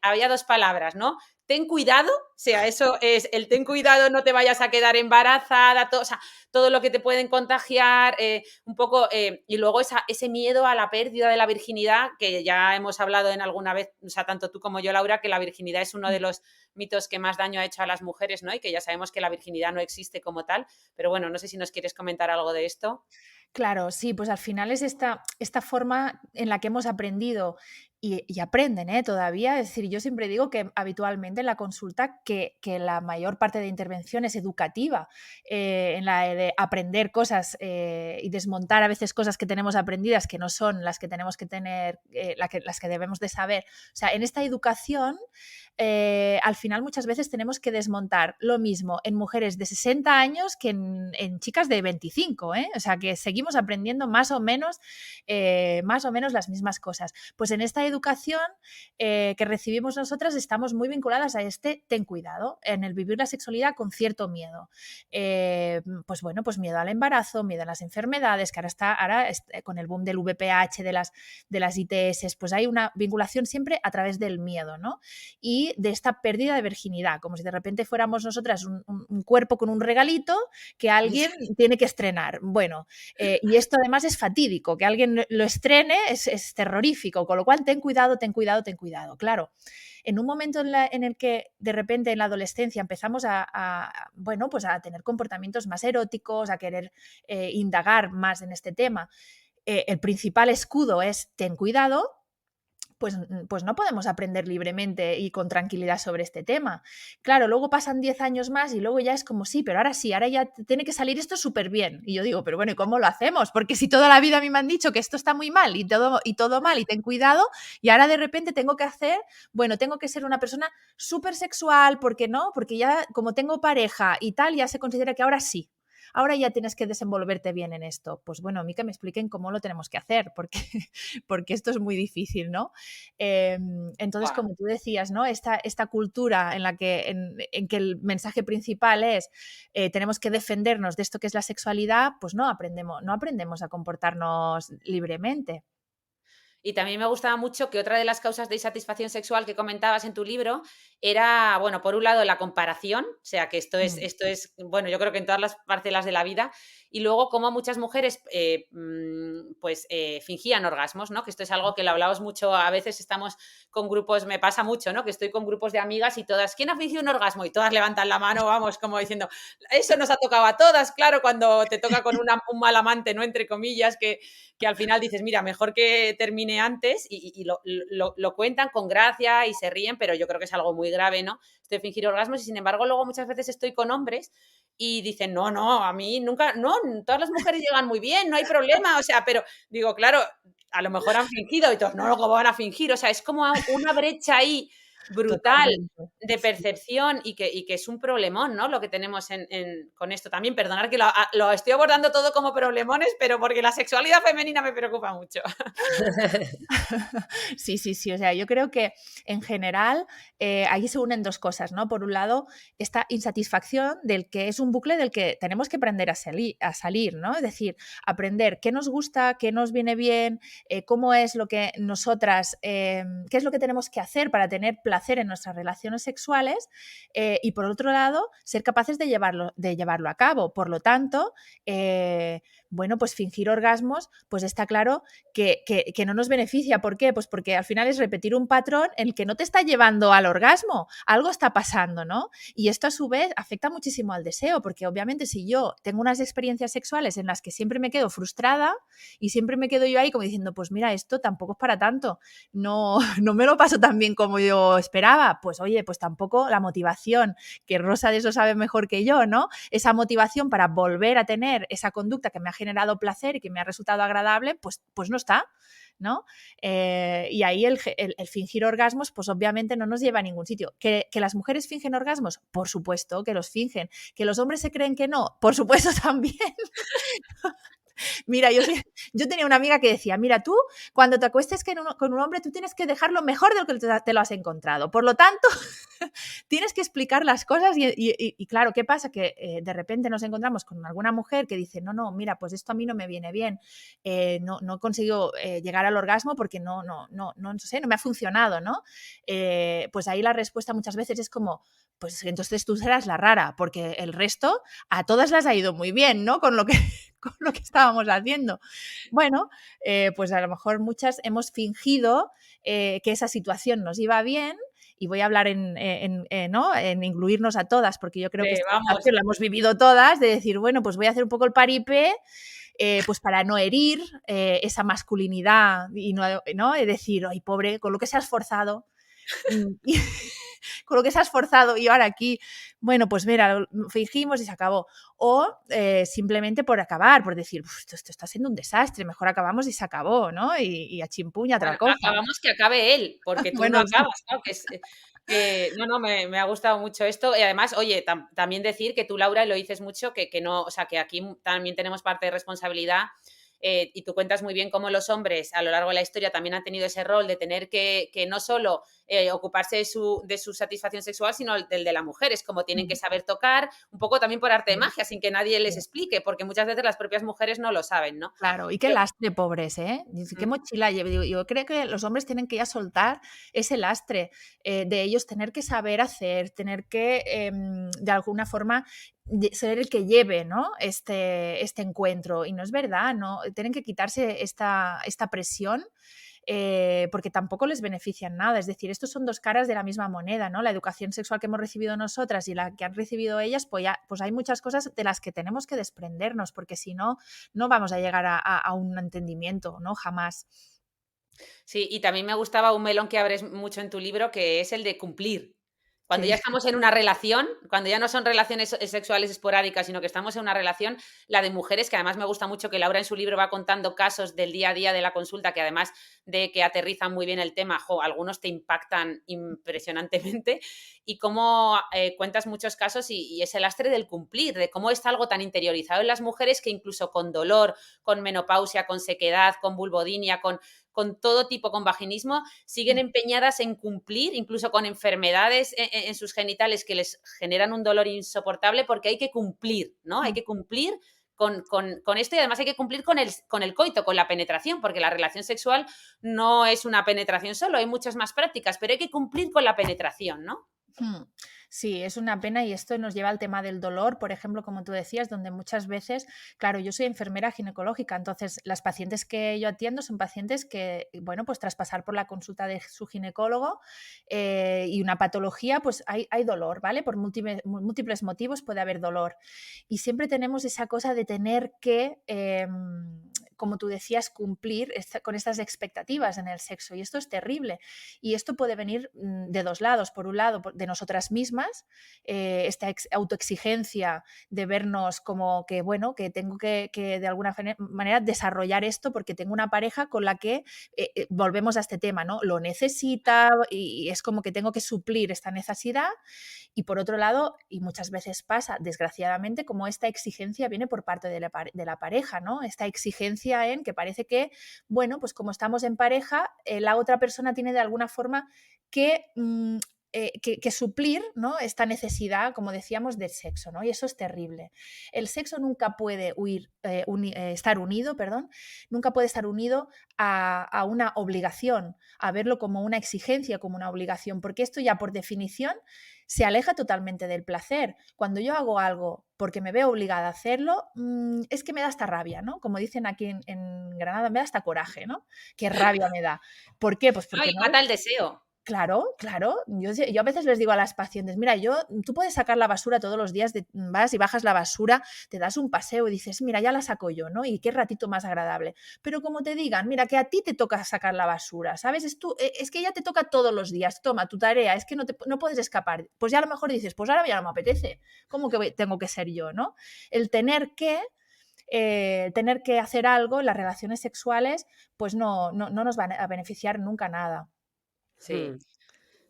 había dos palabras, ¿no? Ten cuidado, o sea, eso es el ten cuidado, no te vayas a quedar embarazada, o sea, todo lo que te pueden contagiar, un poco, y luego ese miedo a la pérdida de la virginidad, que ya hemos hablado en alguna vez, o sea, tanto tú como yo, Laura, que la virginidad es uno de los mitos que más daño ha hecho a las mujeres, ¿no? Y que ya sabemos que la virginidad no existe como tal, pero bueno, no sé si nos quieres comentar algo de esto. Claro, sí, pues al final es esta forma en la que hemos aprendido y aprenden, ¿eh? Todavía. Es decir, yo siempre digo que habitualmente en la consulta que la mayor parte de intervención es educativa, en la de aprender cosas y desmontar a veces cosas que tenemos aprendidas que no son las que tenemos que tener, las que debemos de saber. O sea, en esta educación, al final muchas veces tenemos que desmontar lo mismo en mujeres de 60 años que en chicas de 25, ¿eh? O sea, que seguimos aprendiendo más o menos las mismas cosas. Pues en esta educación que recibimos nosotras estamos muy vinculadas a este ten cuidado, en el vivir la sexualidad con cierto miedo. Pues bueno, pues miedo al embarazo, miedo a las enfermedades, que ahora con el boom del VPH, de las ITS, pues hay una vinculación siempre a través del miedo, ¿no? Y de esta pérdida de virginidad, como si de repente fuéramos nosotras un cuerpo con un regalito que alguien tiene que estrenar. Bueno, y esto además es fatídico, que alguien lo estrene es terrorífico, con lo cual ten cuidado, ten cuidado, ten cuidado. Claro, en un momento en el que de repente en la adolescencia empezamos bueno, pues a tener comportamientos más eróticos, a querer indagar más en este tema, el principal escudo es ten cuidado. Pues no podemos aprender libremente y con tranquilidad sobre este tema. Claro, luego pasan 10 años más y luego ya es como sí, ahora ya tiene que salir esto súper bien. Y yo digo, pero bueno, ¿y cómo lo hacemos? Porque si toda la vida a mí me han dicho que esto está muy mal y todo mal y ten cuidado, y ahora de repente tengo que ser una persona súper sexual, ¿por qué no? Porque ya como tengo pareja y tal, ya se considera que ahora sí. Ahora ya tienes que desenvolverte bien en esto. Pues bueno, a mí que me expliquen cómo lo tenemos que hacer, porque esto es muy difícil, ¿no? Entonces, como tú decías, ¿no? Esta cultura en la que, en que el mensaje principal es tenemos que defendernos de esto que es la sexualidad, pues no aprendemos a comportarnos libremente. Y también me gustaba mucho que otra de las causas de insatisfacción sexual que comentabas en tu libro era, bueno, por un lado la comparación, o sea, que esto es, bueno, yo creo que en todas las parcelas de la vida, y luego cómo muchas mujeres fingían orgasmos, ¿no? Que esto es algo que lo hablamos mucho, a veces estamos con grupos, me pasa mucho, ¿no? Que estoy con grupos de amigas y todas, ¿quién ha fingido un orgasmo? Y todas levantan la mano, vamos, como diciendo, eso nos ha tocado a todas, claro, cuando te toca con un mal amante, ¿no? Entre comillas, que al final dices, mira, mejor que termine antes y lo cuentan con gracia y se ríen, pero yo creo que es algo muy grave, ¿no? Esto de fingir orgasmos y sin embargo luego muchas veces estoy con hombres y dicen, no, a mí nunca, no, todas las mujeres llegan muy bien, no hay problema, o sea, pero digo, claro, a lo mejor han fingido y todos, no, ¿cómo van a fingir? O sea, es como una brecha ahí brutal Totalmente. de percepción y que es un problemón, ¿no? Lo que tenemos con esto también. Perdonar que lo estoy abordando todo como problemones, pero porque la sexualidad femenina me preocupa mucho. Sí, sí, sí. O sea, yo creo que en general ahí se unen dos cosas, ¿no? Por un lado, esta insatisfacción del que es un bucle del que tenemos que aprender a salir, ¿no? Es decir, aprender qué nos gusta, qué nos viene bien, cómo es lo que nosotras, qué es lo que tenemos que hacer para tener placer en nuestras relaciones sexuales y por otro lado, ser capaces de llevarlo a cabo. Por lo tanto, bueno, pues fingir orgasmos, pues está claro que no nos beneficia. ¿Por qué? Pues porque al final es repetir un patrón en el que no te está llevando al orgasmo. Algo está pasando, ¿no? Y esto a su vez afecta muchísimo al deseo, porque obviamente si yo tengo unas experiencias sexuales en las que siempre me quedo frustrada y siempre me quedo yo ahí como diciendo, pues mira, esto tampoco es para tanto, no, no me lo paso tan bien como yo esperaba, pues oye, pues tampoco la motivación, que Rosa de eso sabe mejor que yo, ¿no? Esa motivación para volver a tener esa conducta que me ha generado placer y que me ha resultado agradable, pues no está, ¿no? Y ahí el fingir orgasmos, pues obviamente no nos lleva a ningún sitio. ¿Que las mujeres fingen orgasmos? Por supuesto que los fingen. ¿Que los hombres se creen que no? Por supuesto también. Mira, yo tenía una amiga que decía, mira, tú cuando te acuestes con un hombre, tú tienes que dejarlo mejor de lo que te lo has encontrado. Por lo tanto, tienes que explicar las cosas y claro, ¿qué pasa? Que de repente nos encontramos con alguna mujer que dice, no, mira, pues esto a mí no me viene bien, no he conseguido llegar al orgasmo porque no sé, no me ha funcionado, ¿no? Pues ahí la respuesta muchas veces es como, pues entonces tú serás la rara, porque el resto a todas las ha ido muy bien, ¿no? Con lo que estábamos haciendo. Bueno, pues a lo mejor muchas hemos fingido que esa situación nos iba bien y voy a hablar ¿no? En incluirnos a todas, porque yo creo que esta parte la hemos vivido todas, de decir, bueno, pues voy a hacer un poco el paripé pues para no herir esa masculinidad y no decir, ay, pobre, con lo que se ha esforzado. Con lo que se ha esforzado y ahora aquí, bueno, pues mira, fingimos y se acabó. O simplemente por acabar, por decir, esto está siendo un desastre, mejor acabamos y se acabó, ¿no? Y a chimpuña otra Bueno, cosa. acabamos que acabe él, porque tú Bueno, no sí. acabas, ¿no? No, me ha gustado mucho esto. Y además, oye, también decir que tú, Laura, y lo dices mucho, que no, o sea, que aquí también tenemos parte de responsabilidad. Y tú cuentas muy bien cómo los hombres a lo largo de la historia también han tenido ese rol de tener que no solo ocuparse de su satisfacción sexual, sino del de la mujer. Es como tienen que saber tocar, un poco también por arte de magia, sin que nadie les explique, porque muchas veces las propias mujeres no lo saben, ¿no? Claro, y qué lastre, pobres, ¿eh? Qué mochila lleve. Yo creo que los hombres tienen que ya soltar ese lastre de ellos, tener que saber hacer, tener que, de alguna forma, ser el que lleve, ¿no? este encuentro. Y no es verdad, ¿no? Tienen que quitarse esta presión. Porque tampoco les benefician nada. Es decir, estos son dos caras de la misma moneda, ¿no? La educación sexual que hemos recibido nosotras y la que han recibido ellas, pues hay muchas cosas de las que tenemos que desprendernos, porque si no, no vamos a llegar a un entendimiento, ¿no? Jamás. Sí, y también me gustaba un melón que abres mucho en tu libro, que es el de cumplir. Cuando ya Sí. estamos en una relación, cuando ya no son relaciones sexuales esporádicas, sino que estamos en una relación, la de mujeres, que además me gusta mucho que Laura en su libro va contando casos del día a día de la consulta, que además de que aterrizan muy bien el tema, algunos te impactan impresionantemente, y cómo cuentas muchos casos y ese lastre del cumplir, de cómo está algo tan interiorizado en las mujeres que incluso con dolor, con menopausia, con sequedad, con vulvodinia, con todo tipo, con vaginismo, siguen empeñadas en cumplir, incluso con enfermedades en sus genitales que les generan un dolor insoportable, porque hay que cumplir, ¿no? Hay que cumplir con esto y además hay que cumplir con el coito, con la penetración, porque la relación sexual no es una penetración solo, hay muchas más prácticas, pero hay que cumplir con la penetración, ¿no? Sí, es una pena y esto nos lleva al tema del dolor, por ejemplo, como tú decías, donde muchas veces, claro, yo soy enfermera ginecológica, entonces las pacientes que yo atiendo son pacientes que, bueno, pues tras pasar por la consulta de su ginecólogo y una patología, pues hay dolor, ¿vale? Por múltiples motivos puede haber dolor. Y siempre tenemos esa cosa de tener que como tú decías, cumplir con estas expectativas en el sexo. Y esto es terrible. Y esto puede venir de dos lados. Por un lado, de nosotras mismas, esta autoexigencia de vernos como que, bueno, que tengo que de alguna manera desarrollar esto porque tengo una pareja con la que volvemos a este tema, ¿no? Lo necesita y es como que tengo que suplir esta necesidad. Y por otro lado, y muchas veces pasa, desgraciadamente, como esta exigencia viene por parte de la pareja, ¿no? Esta exigencia en que parece que, bueno, pues como estamos en pareja, la otra persona tiene de alguna forma que suplir, ¿no? Esta necesidad, como decíamos, del sexo, ¿no? Y eso es terrible. El sexo nunca puede estar unido, nunca puede estar unido a una obligación, a verlo como una exigencia, como una obligación, porque esto ya por definición se aleja totalmente del placer. Cuando yo hago algo porque me veo obligada a hacerlo, es que me da hasta rabia, ¿no? Como dicen aquí en Granada, me da hasta coraje, ¿no? Qué rabia me da. ¿Por qué? Pues porque Y no. mata el deseo. Claro, claro. Yo a veces les digo a las pacientes, mira, tú puedes sacar la basura todos los días, vas y bajas la basura, te das un paseo y dices, mira, ya la saco yo, ¿no? Y qué ratito más agradable. Pero como te digan, mira, que a ti te toca sacar la basura, ¿sabes? Es que ya te toca todos los días, toma tu tarea, es que no puedes escapar. Pues ya a lo mejor dices, pues ahora ya no me apetece. ¿Cómo que tengo que ser yo, no? El tener que hacer algo en las relaciones sexuales, pues no nos va a beneficiar nunca nada. Sí,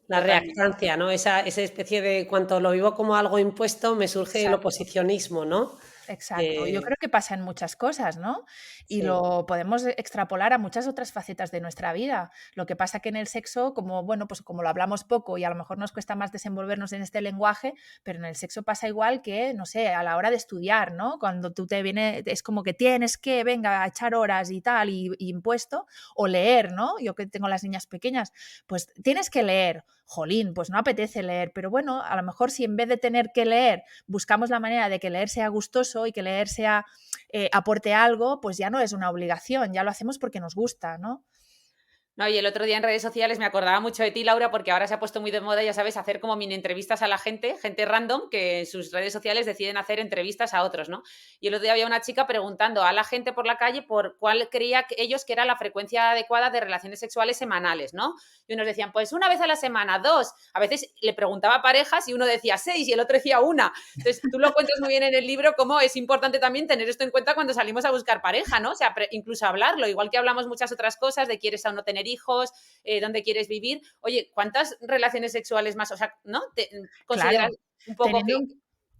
La totalmente. reactancia, ¿no? Esa especie de, cuanto lo vivo como algo impuesto, me surge el Exacto. oposicionismo, ¿no? Exacto, yo creo que pasa en muchas cosas, ¿no? Y Sí. lo podemos extrapolar a muchas otras facetas de nuestra vida. Lo que pasa que en el sexo, como bueno, pues como lo hablamos poco y a lo mejor nos cuesta más desenvolvernos en este lenguaje, pero en el sexo pasa igual que, no sé, a la hora de estudiar, ¿no? Cuando tú te viene, es como que tienes que, venga, a echar horas y tal, y impuesto, o leer, ¿no? Yo que tengo las niñas pequeñas, pues tienes que leer. Jolín, pues no apetece leer, pero bueno, a lo mejor si en vez de tener que leer buscamos la manera de que leer sea gustoso y que leer sea aporte algo, pues ya no es una obligación, ya lo hacemos porque nos gusta, ¿no? No, y el otro día en redes sociales me acordaba mucho de ti, Laura, porque ahora se ha puesto muy de moda, ya sabes, hacer como mini entrevistas a la gente random que en sus redes sociales deciden hacer entrevistas a otros, ¿no? Y el otro día había una chica preguntando a la gente por la calle por cuál creía ellos que era la frecuencia adecuada de relaciones sexuales semanales, ¿no? Y unos decían, pues una vez a la semana, 2. A veces le preguntaba a parejas y uno decía 6 y el otro decía 1. Entonces, tú lo cuentas muy bien en el libro, cómo es importante también tener esto en cuenta cuando salimos a buscar pareja, ¿no? O sea, incluso hablarlo, igual que hablamos muchas otras cosas de quieres o no tener hijos, dónde quieres vivir. Oye, ¿cuántas relaciones sexuales más? O sea, ¿no? ¿Te consideras Claro, un poco que... teniendo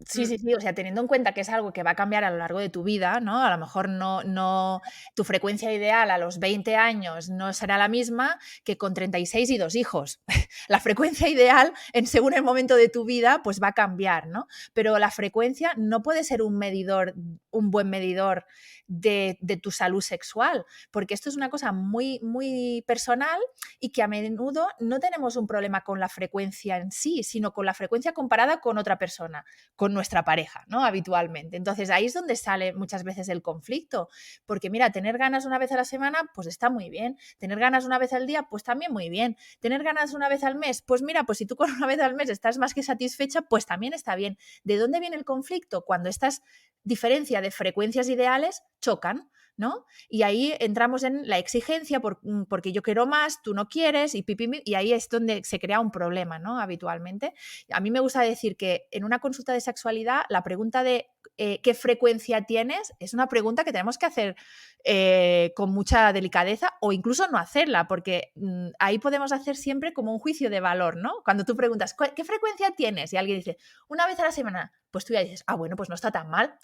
sí, sí, sí, o sea, teniendo en cuenta que es algo que va a cambiar a lo largo de tu vida, ¿no? A lo mejor no tu frecuencia ideal a los 20 años no será la misma que con 36 y 2 hijos. La frecuencia ideal, según el momento de tu vida, pues va a cambiar, ¿no? Pero la frecuencia no puede ser un buen medidor de tu salud sexual, porque esto es una cosa muy, muy personal y que a menudo no tenemos un problema con la frecuencia en sí, sino con la frecuencia comparada con otra persona, con nuestra pareja, ¿no? Habitualmente. Entonces ahí es donde sale muchas veces el conflicto, porque mira, tener ganas una vez a la semana, pues está muy bien. Tener ganas una vez al día, pues también muy bien. Tener ganas una vez al mes, pues mira, pues si tú con una vez al mes estás más que satisfecha, pues también está bien. ¿De dónde viene el conflicto? Cuando estas diferencias de frecuencias ideales chocan, ¿no? Y ahí entramos en la exigencia porque yo quiero más, tú no quieres, y ahí es donde se crea un problema, ¿no? Habitualmente. A mí me gusta decir que en una consulta de sexualidad la pregunta de qué frecuencia tienes es una pregunta que tenemos que hacer con mucha delicadeza o incluso no hacerla, porque ahí podemos hacer siempre como un juicio de valor, ¿no? Cuando tú preguntas, ¿qué frecuencia tienes? Y alguien dice, una vez a la semana, pues tú ya dices, ah, bueno, pues no está tan mal.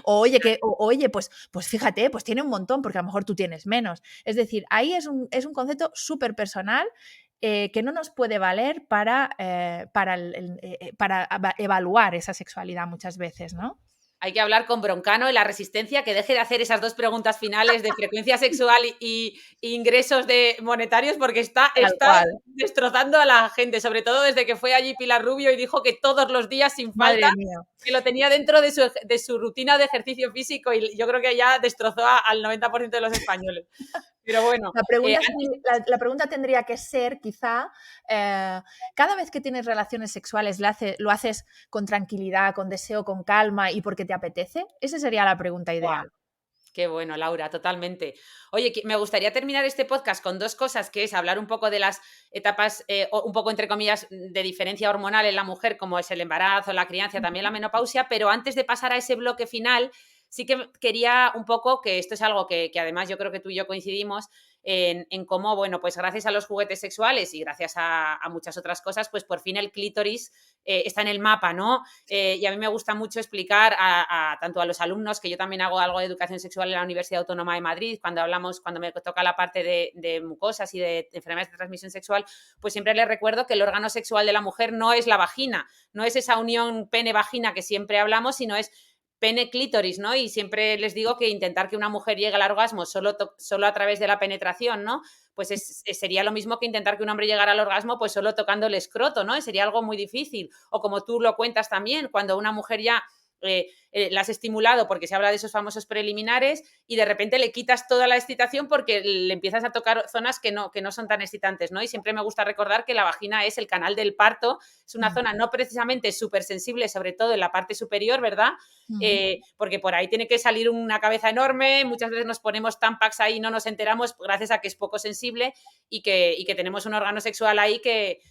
Oye, pues fíjate, pues tiene un montón, porque a lo mejor tú tienes menos. Es decir, ahí es un concepto súper personal que no nos puede valer para evaluar esa sexualidad muchas veces, ¿no? Hay que hablar con Broncano y la resistencia, que deje de hacer esas 2 preguntas finales de frecuencia sexual y ingresos monetarios, porque está Tal cual. destrozando a la gente, sobre todo desde que fue allí Pilar Rubio y dijo que todos los días, sin falta, Madre mía. que lo tenía dentro de su rutina de ejercicio físico, y yo creo que ya destrozó al 90% de los españoles. Pero bueno, La pregunta tendría que ser, quizá, cada vez que tienes relaciones sexuales, ¿lo haces con tranquilidad, con deseo, con calma y porque te apetece? Esa sería la pregunta ¡guau! ideal. Qué bueno, Laura, totalmente. Oye, me gustaría terminar este podcast con 2 cosas, que es hablar un poco de las etapas, un poco entre comillas, de diferencia hormonal en la mujer, como es el embarazo, la crianza, también la menopausia, pero antes de pasar a ese bloque final, sí que quería un poco, que esto es algo que además yo creo que tú y yo coincidimos, en cómo, bueno, pues gracias a los juguetes sexuales y gracias a muchas otras cosas, pues por fin el clítoris está en el mapa, ¿no? Y a mí me gusta mucho explicar tanto a los alumnos, que yo también hago algo de educación sexual en la Universidad Autónoma de Madrid, cuando me toca la parte de mucosas y de enfermedades de transmisión sexual, pues siempre les recuerdo que el órgano sexual de la mujer no es la vagina, no es esa unión pene-vagina que siempre hablamos, sino es pene-clítoris, ¿no? Y siempre les digo que intentar que una mujer llegue al orgasmo solo a través de la penetración, ¿no? Pues sería lo mismo que intentar que un hombre llegara al orgasmo pues solo tocando el escroto, ¿no? Sería algo muy difícil. O como tú lo cuentas también, cuando una mujer ya la has estimulado, porque se habla de esos famosos preliminares, y de repente le quitas toda la excitación porque le empiezas a tocar zonas que no son tan excitantes, ¿no? Y siempre me gusta recordar que la vagina es el canal del parto, es una zona no precisamente súper sensible, sobre todo en la parte superior, ¿verdad? Porque por ahí tiene que salir una cabeza enorme, muchas veces nos ponemos Tampax ahí y no nos enteramos gracias a que es poco sensible y que tenemos un órgano sexual ahí que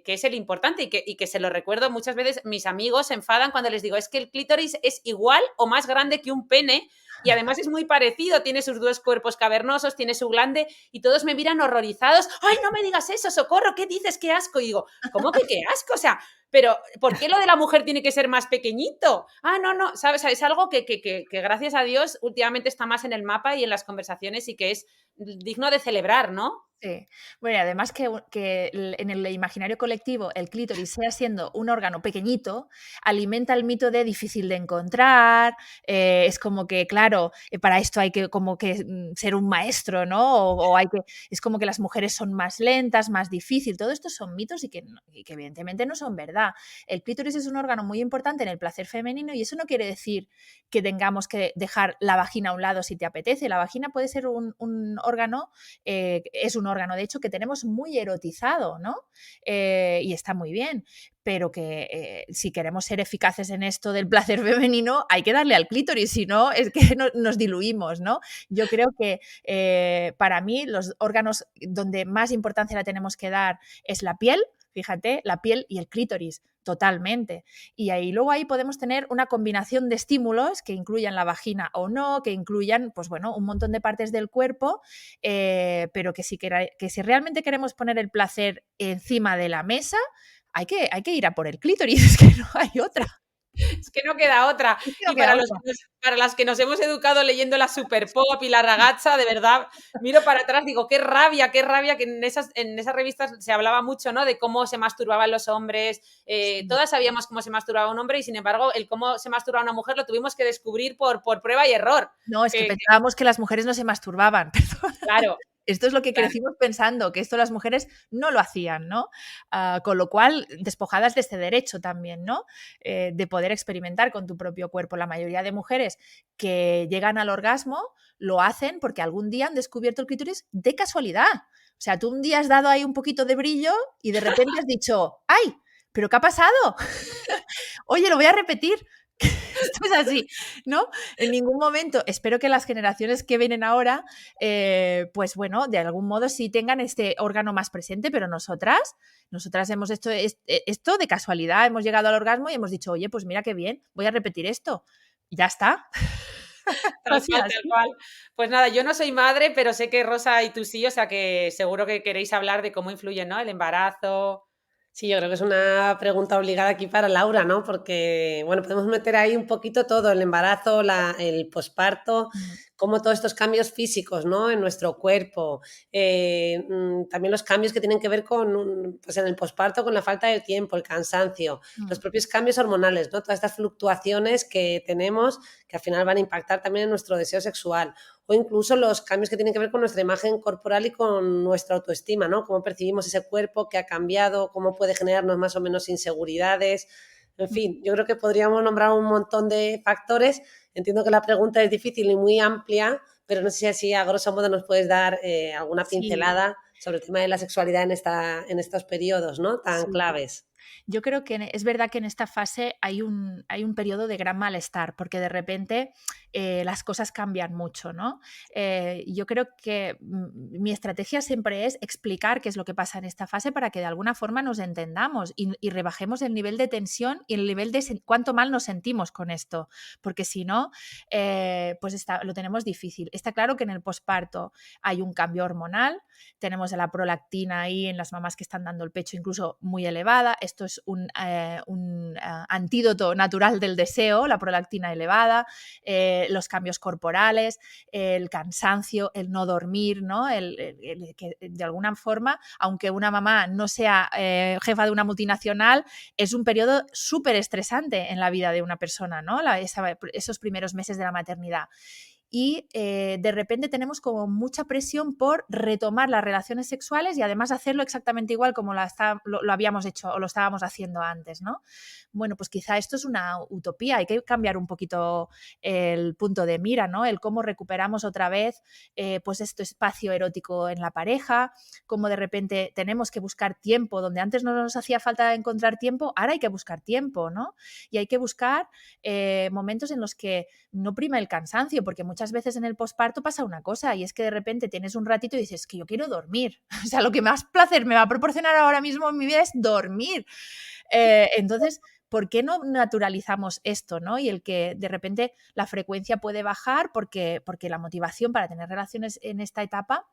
es el importante y que se lo recuerdo muchas veces. Mis amigos se enfadan cuando les digo, es que el clítoris es igual o más grande que un pene y además es muy parecido, tiene sus 2 cuerpos cavernosos, tiene su glande y todos me miran horrorizados. ¡Ay, no me digas eso, socorro! ¿Qué dices? ¡Qué asco! Y digo, ¿cómo que qué asco? O sea, pero ¿por qué lo de la mujer tiene que ser más pequeñito? Ah, no, ¿sabes? Es algo que gracias a Dios últimamente está más en el mapa y en las conversaciones y que es digno de celebrar, ¿no? Sí. Bueno, y además que en el imaginario colectivo el clítoris sea siendo un órgano pequeñito, alimenta el mito de difícil de encontrar, es como que, claro, para esto hay que como que ser un maestro, ¿no? Es como que las mujeres son más lentas, más difícil, todo esto son mitos y que evidentemente no son verdad. El clítoris es un órgano muy importante en el placer femenino y eso no quiere decir que tengamos que dejar la vagina a un lado si te apetece. La vagina puede ser un órgano, es un órgano, de hecho, que tenemos muy erotizado, ¿no? Y está muy bien, pero que si queremos ser eficaces en esto del placer femenino, hay que darle al clítoris, si no, es que nos diluimos, ¿no? Yo creo que para mí los órganos donde más importancia la tenemos que dar es la piel, fíjate, la piel y el clítoris, totalmente. Y ahí luego ahí podemos tener una combinación de estímulos que incluyan la vagina o no, que incluyan, pues bueno, un montón de partes del cuerpo, pero que si realmente queremos poner el placer encima de la mesa, hay que ir a por el clítoris, es que no hay otra. Es que no queda otra. Es que no Y queda para, otra. para las que nos hemos educado leyendo la Super Pop y la Ragazza, de verdad, miro para atrás, digo, qué rabia que en esas revistas se hablaba mucho, ¿no? De cómo se masturbaban los hombres. Sí. Todas sabíamos cómo se masturbaba un hombre y, sin embargo, el cómo se masturbaba una mujer lo tuvimos que descubrir por prueba y error. No, es que pensábamos que las mujeres no se masturbaban, perdón. Claro. Esto es lo que crecimos pensando, que esto las mujeres no lo hacían, ¿no? Con lo cual, despojadas de este derecho también, ¿no? De poder experimentar con tu propio cuerpo. La mayoría de mujeres que llegan al orgasmo lo hacen porque algún día han descubierto el clítoris de casualidad. O sea, tú un día has dado ahí un poquito de brillo y de repente has dicho, ¡ay! ¿Pero qué ha pasado? Oye, lo voy a repetir. Esto es así, ¿no? En ningún momento, espero que las generaciones que vienen ahora, pues bueno, de algún modo sí tengan este órgano más presente, pero nosotras hemos hecho esto de casualidad, hemos llegado al orgasmo y hemos dicho, oye, pues mira qué bien, voy a repetir esto. Y ya está. Tal cual, tal cual. Pues nada, yo no soy madre, pero sé que Rosa y tú sí, o sea que seguro que queréis hablar de cómo influye, ¿no? El embarazo. Sí, yo creo que es una pregunta obligada aquí para Laura, ¿no? Porque, bueno, podemos meter ahí un poquito todo, el embarazo, el posparto, como todos estos cambios físicos, ¿no? En nuestro cuerpo, también los cambios que tienen que ver con, pues en el posparto, con la falta de tiempo, el cansancio, los propios cambios hormonales, ¿no? Todas estas fluctuaciones que tenemos que al final van a impactar también en nuestro deseo sexual, o incluso los cambios que tienen que ver con nuestra imagen corporal y con nuestra autoestima, ¿no? Cómo percibimos ese cuerpo, qué ha cambiado, cómo puede generarnos más o menos inseguridades. En fin, yo creo que podríamos nombrar un montón de factores. Entiendo que la pregunta es difícil y muy amplia, pero no sé si así a grosso modo nos puedes dar alguna pincelada sobre el tema de la sexualidad en estos periodos, ¿no? Tan claves. Yo creo que es verdad que en esta fase hay un periodo de gran malestar, porque de repente las cosas cambian mucho, ¿no? Yo creo que mi estrategia siempre es explicar qué es lo que pasa en esta fase para que de alguna forma nos entendamos y rebajemos el nivel de tensión y el nivel de cuánto mal nos sentimos con esto, porque si no, pues lo tenemos difícil. Está claro que en el posparto hay un cambio hormonal, tenemos la prolactina ahí en las mamás que están dando el pecho incluso muy elevada. Esto es un antídoto natural del deseo, la prolactina elevada, los cambios corporales, el cansancio, el no dormir, ¿no? Que de alguna forma, aunque una mamá no sea jefa de una multinacional, es un periodo súper estresante en la vida de una persona, ¿no? Esos primeros meses de la maternidad. Y de repente tenemos como mucha presión por retomar las relaciones sexuales y además hacerlo exactamente igual como lo habíamos hecho o lo estábamos haciendo antes, ¿no? Bueno, pues quizá esto es una utopía, hay que cambiar un poquito el punto de mira, ¿no? El cómo recuperamos otra vez pues este espacio erótico en la pareja, cómo de repente tenemos que buscar tiempo, donde antes no nos hacía falta encontrar tiempo, ahora hay que buscar tiempo, ¿no? Y hay que buscar momentos en los que no prima el cansancio, porque muchas veces en el posparto pasa una cosa y es que de repente tienes un ratito y dices que yo quiero dormir. O sea, lo que más placer me va a proporcionar ahora mismo en mi vida es dormir. Entonces, ¿por qué no naturalizamos esto, ¿no? Y el que de repente la frecuencia puede bajar porque la motivación para tener relaciones en esta etapa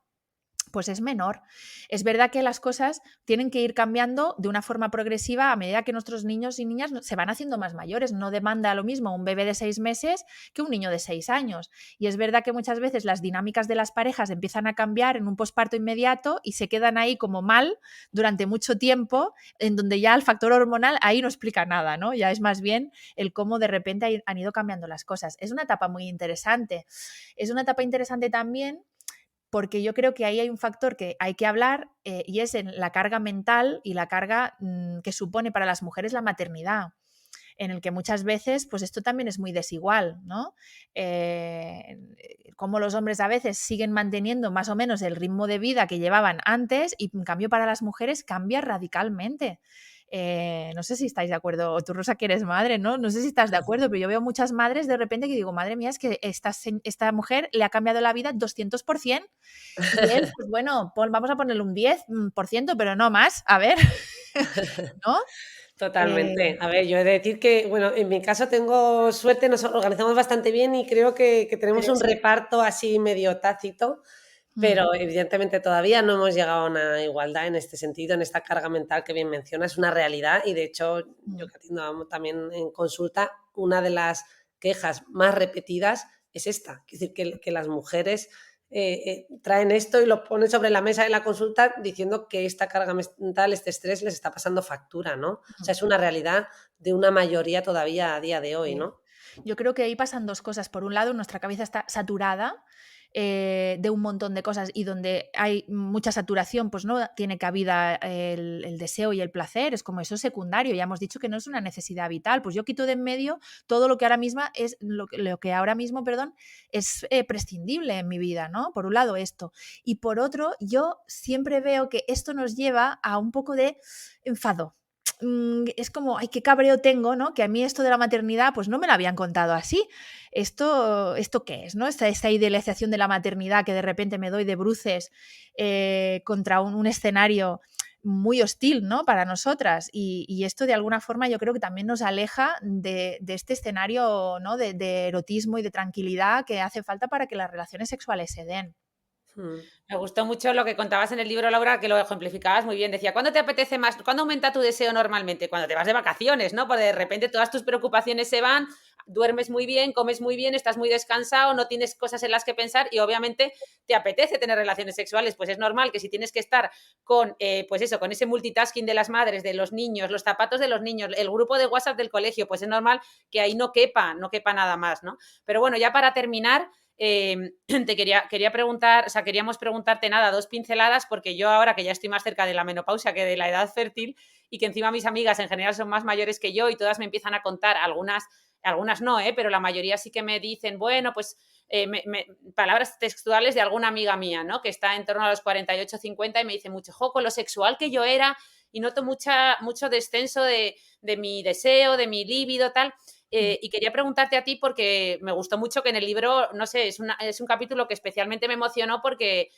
pues es menor. Es verdad que las cosas tienen que ir cambiando de una forma progresiva a medida que nuestros niños y niñas se van haciendo más mayores. No demanda lo mismo un bebé de 6 meses que un niño de 6 años. Y es verdad que muchas veces las dinámicas de las parejas empiezan a cambiar en un posparto inmediato y se quedan ahí como mal durante mucho tiempo, en donde ya el factor hormonal ahí no explica nada, ¿no? Ya es más bien el cómo de repente han ido cambiando las cosas. Es una etapa muy interesante. Es una etapa interesante también porque yo creo que ahí hay un factor que hay que hablar y es en la carga mental y la carga que supone para las mujeres la maternidad. en el que muchas veces pues esto también es muy desigual, ¿no? Como los hombres a veces siguen manteniendo más o menos el ritmo de vida que llevaban antes y en cambio para las mujeres cambia radicalmente. No sé si estáis de acuerdo, o tú, Rosa, que eres madre, ¿no? No sé si estás de acuerdo, pero yo veo muchas madres de repente que digo, madre mía, es que esta mujer le ha cambiado la vida 200%. Y él, pues bueno, vamos a ponerle un 10%, pero no más, a ver, ¿no? Totalmente. A ver, yo he de decir que, bueno, en mi caso tengo suerte, nos organizamos bastante bien y creo que tenemos un reparto así medio tácito, pero evidentemente todavía no hemos llegado a una igualdad en este sentido, en esta carga mental que bien menciona, es una realidad y de hecho yo que atiendo también en consulta, una de las quejas más repetidas es esta, es decir, que las mujeres traen esto y lo ponen sobre la mesa de la consulta diciendo que esta carga mental, este estrés les está pasando factura, ¿no? O sea, es una realidad de una mayoría todavía a día de hoy, ¿no? Yo creo que ahí pasan dos cosas. Por un lado, nuestra cabeza está saturada de un montón de cosas y donde hay mucha saturación, pues no tiene cabida el deseo y el placer, es como eso es secundario, ya hemos dicho que no es una necesidad vital, pues yo quito de en medio todo lo que ahora mismo es, lo que ahora mismo, perdón, es prescindible en mi vida, ¿no? Por un lado esto. Y por otro, yo siempre veo que esto nos lleva a un poco de enfado. Es como, ay, qué cabreo tengo, ¿no? Que a mí esto de la maternidad, pues no me lo habían contado así. ¿Esto qué es, no? Esta idealización de la maternidad que de repente me doy de bruces contra un escenario muy hostil, ¿no? Para nosotras. Y esto de alguna forma yo creo que también nos aleja de este escenario, ¿no? De erotismo y de tranquilidad que hace falta para que las relaciones sexuales se den. Me gustó mucho lo que contabas en el libro, Laura, que lo ejemplificabas muy bien. Decía, ¿cuándo te apetece más? ¿Cuándo aumenta tu deseo normalmente? Cuando te vas de vacaciones, ¿no? Porque de repente todas tus preocupaciones se van, duermes muy bien, comes muy bien, estás muy descansado, no tienes cosas en las que pensar y obviamente te apetece tener relaciones sexuales. Pues es normal que si tienes que estar con, pues eso, con ese multitasking de las madres, de los niños, los zapatos de los niños, el grupo de WhatsApp del colegio, pues es normal que ahí no quepa nada más, ¿no? Pero bueno, ya para terminar, te quería preguntar, o sea, queríamos preguntarte nada, 2 pinceladas, porque yo ahora que ya estoy más cerca de la menopausia que de la edad fértil y que encima mis amigas en general son más mayores que yo y todas me empiezan a contar, algunas no, pero la mayoría sí que me dicen, bueno, pues palabras textuales de alguna amiga mía, ¿no? Que está en torno a los 48, 50 y me dice mucho, jo, con lo sexual que yo era y noto mucho descenso de mi deseo, de mi líbido, tal. Y quería preguntarte a ti porque me gustó mucho que en el libro, no sé, es un capítulo que especialmente me emocionó porque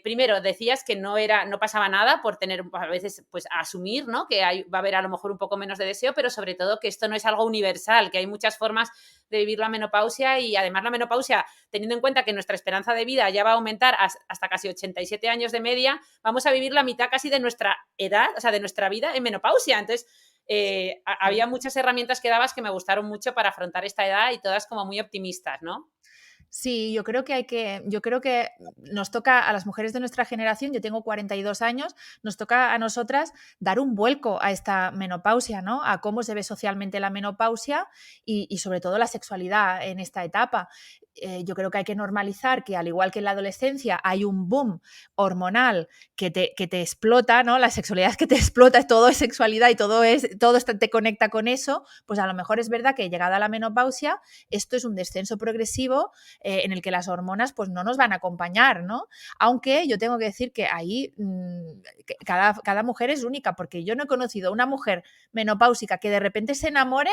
primero decías que no pasaba nada por tener a veces pues asumir, ¿no? Que va a haber a lo mejor un poco menos de deseo, pero sobre todo que esto no es algo universal, que hay muchas formas de vivir la menopausia y además la menopausia, teniendo en cuenta que nuestra esperanza de vida ya va a aumentar hasta casi 87 años de media, vamos a vivir la mitad casi de nuestra edad, o sea, de nuestra vida en menopausia. Entonces, había muchas herramientas que dabas que me gustaron mucho para afrontar esta edad y todas como muy optimistas, ¿no? Sí, yo creo que nos toca a las mujeres de nuestra generación, yo tengo 42 años, nos toca a nosotras dar un vuelco a esta menopausia, ¿no? A cómo se ve socialmente la menopausia y sobre todo la sexualidad en esta etapa. Yo creo que hay que normalizar que al igual que en la adolescencia hay un boom hormonal que te explota, ¿no? La sexualidad es que te explota, todo es sexualidad y todo te conecta con eso, pues a lo mejor es verdad que llegada a la menopausia esto es un descenso progresivo en el que las hormonas pues no nos van a acompañar, ¿no? Aunque yo tengo que decir que ahí cada mujer es única, porque yo no he conocido una mujer menopáusica que de repente se enamore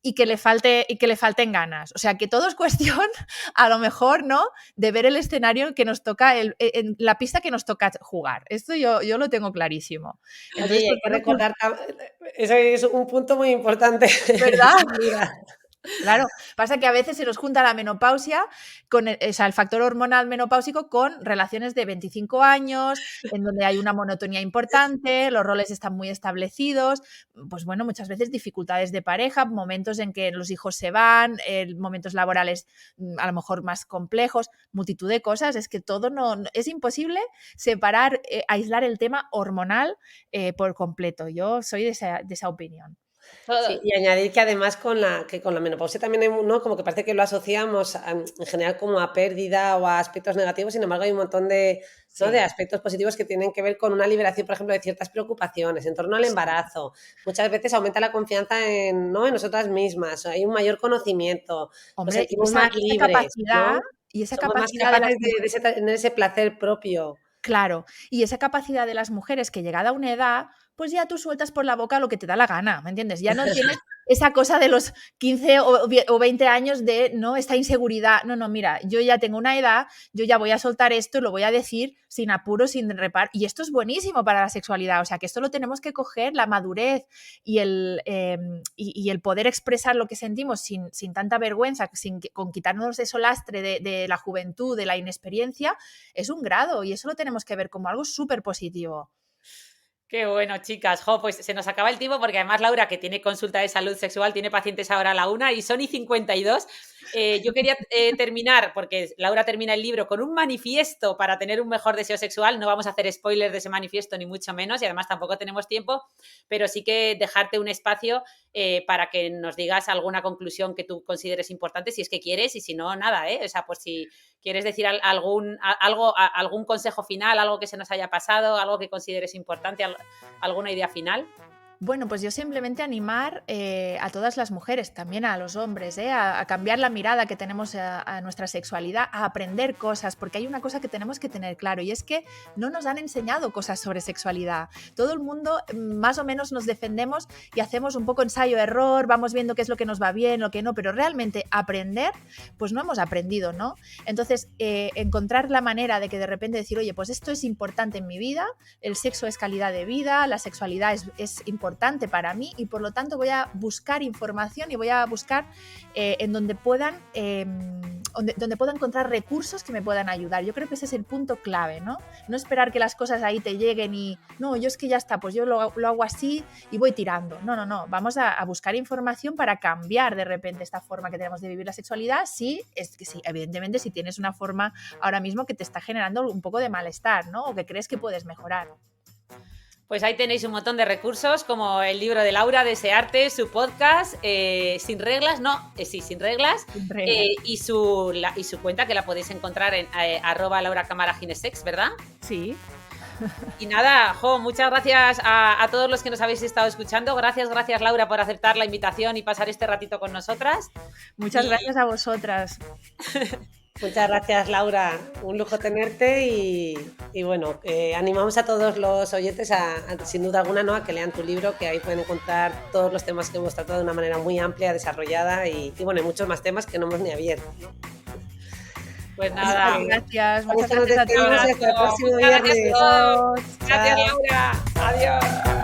y que le falten ganas. O sea, que todo es cuestión, a lo mejor, ¿no? De ver el escenario que nos toca, en la pista que nos toca jugar. Esto yo lo tengo clarísimo. Entonces, Oye, hay pues, que bueno, recordar, ese es un punto muy importante. ¿verdad? Claro, pasa que a veces se nos junta la menopausia con el factor hormonal menopáusico con relaciones de 25 años, en donde hay una monotonía importante, los roles están muy establecidos, pues bueno, muchas veces dificultades de pareja, momentos en que los hijos se van, momentos laborales a lo mejor más complejos, multitud de cosas, es que todo es imposible separar, aislar el tema hormonal por completo. Yo soy de esa opinión. Sí, y añadir que además con la menopausia también hay, ¿no? Como que parece que lo asociamos en general como a pérdida o a aspectos negativos, sin embargo hay un montón de, ¿no? de Sí, aspectos positivos que tienen que ver con una liberación, por ejemplo, de ciertas preocupaciones en torno al sí. embarazo. Muchas veces aumenta la confianza en, ¿no? en nosotras mismas, hay un mayor conocimiento, nos Hombre, sentimos más libres, ¿no? y esa Somos más capacidad de las capaces de tener ese placer propio. Claro, y esa capacidad de las mujeres que llegada a una edad, pues ya tú sueltas por la boca lo que te da la gana, ¿me entiendes? Ya no tienes esa cosa de los 15 o 20 años de, ¿no? Esta inseguridad. No, no, mira, yo ya tengo una edad, yo ya voy a soltar esto, lo voy a decir sin apuro, sin reparo. Y esto es buenísimo para la sexualidad. O sea, que esto lo tenemos que coger, la madurez y el poder expresar lo que sentimos sin tanta vergüenza, con quitarnos ese lastre de la juventud, de la inexperiencia, es un grado y eso lo tenemos que ver como algo súper positivo. Qué bueno, chicas. Jo, pues se nos acaba el tiempo porque además Laura, que tiene consulta de salud sexual, tiene pacientes ahora a la 1 y son y 52. Yo quería terminar, porque Laura termina el libro con un manifiesto para tener un mejor deseo sexual. No vamos a hacer spoilers de ese manifiesto, ni mucho menos, y además tampoco tenemos tiempo, pero sí que dejarte un espacio para que nos digas alguna conclusión que tú consideres importante, si es que quieres, y si no, nada, ¿eh? O sea, pues si quieres decir algún consejo final, algo que se nos haya pasado, algo que consideres importante, alguna idea final. Bueno, pues yo simplemente animar a todas las mujeres, también a los hombres, a cambiar la mirada que tenemos a nuestra sexualidad, a aprender cosas, porque hay una cosa que tenemos que tener claro y es que no nos han enseñado cosas sobre sexualidad. Todo el mundo más o menos nos defendemos y hacemos un poco ensayo-error, vamos viendo qué es lo que nos va bien, lo que no, pero realmente aprender, pues no hemos aprendido, ¿no? Entonces, encontrar la manera de que de repente decir, oye, pues esto es importante en mi vida, el sexo es calidad de vida, la sexualidad es importante para mí y por lo tanto voy a buscar información y voy a buscar en donde puedan encontrar recursos que me puedan ayudar. Yo creo que ese es el punto clave, ¿no? No esperar que las cosas ahí te lleguen y no, yo es que ya está, pues yo lo hago así y voy tirando. No, vamos a buscar información para cambiar de repente esta forma que tenemos de vivir la sexualidad. Sí, evidentemente si tienes una forma ahora mismo que te está generando un poco de malestar, ¿no? O que crees que puedes mejorar. Pues ahí tenéis un montón de recursos, como el libro de Laura, Desearte, su podcast, Sin Reglas, Sin Reglas, y su cuenta, que la podéis encontrar en @LauraCamaraGinesex, ¿verdad? Sí. Y nada, muchas gracias a todos los que nos habéis estado escuchando. Gracias, Laura, por aceptar la invitación y pasar este ratito con nosotras. Muchas gracias a vosotras. Muchas gracias, Laura. Un lujo tenerte y bueno, animamos a todos los oyentes sin duda alguna, ¿no? a que lean tu libro, que ahí pueden encontrar todos los temas que hemos tratado de una manera muy amplia, desarrollada y bueno, hay muchos más temas que no hemos ni abierto, ¿no? Pues nada. Gracias. Muchas gracias a todos. Hasta el próximo viernes. Gracias, Laura. Adiós.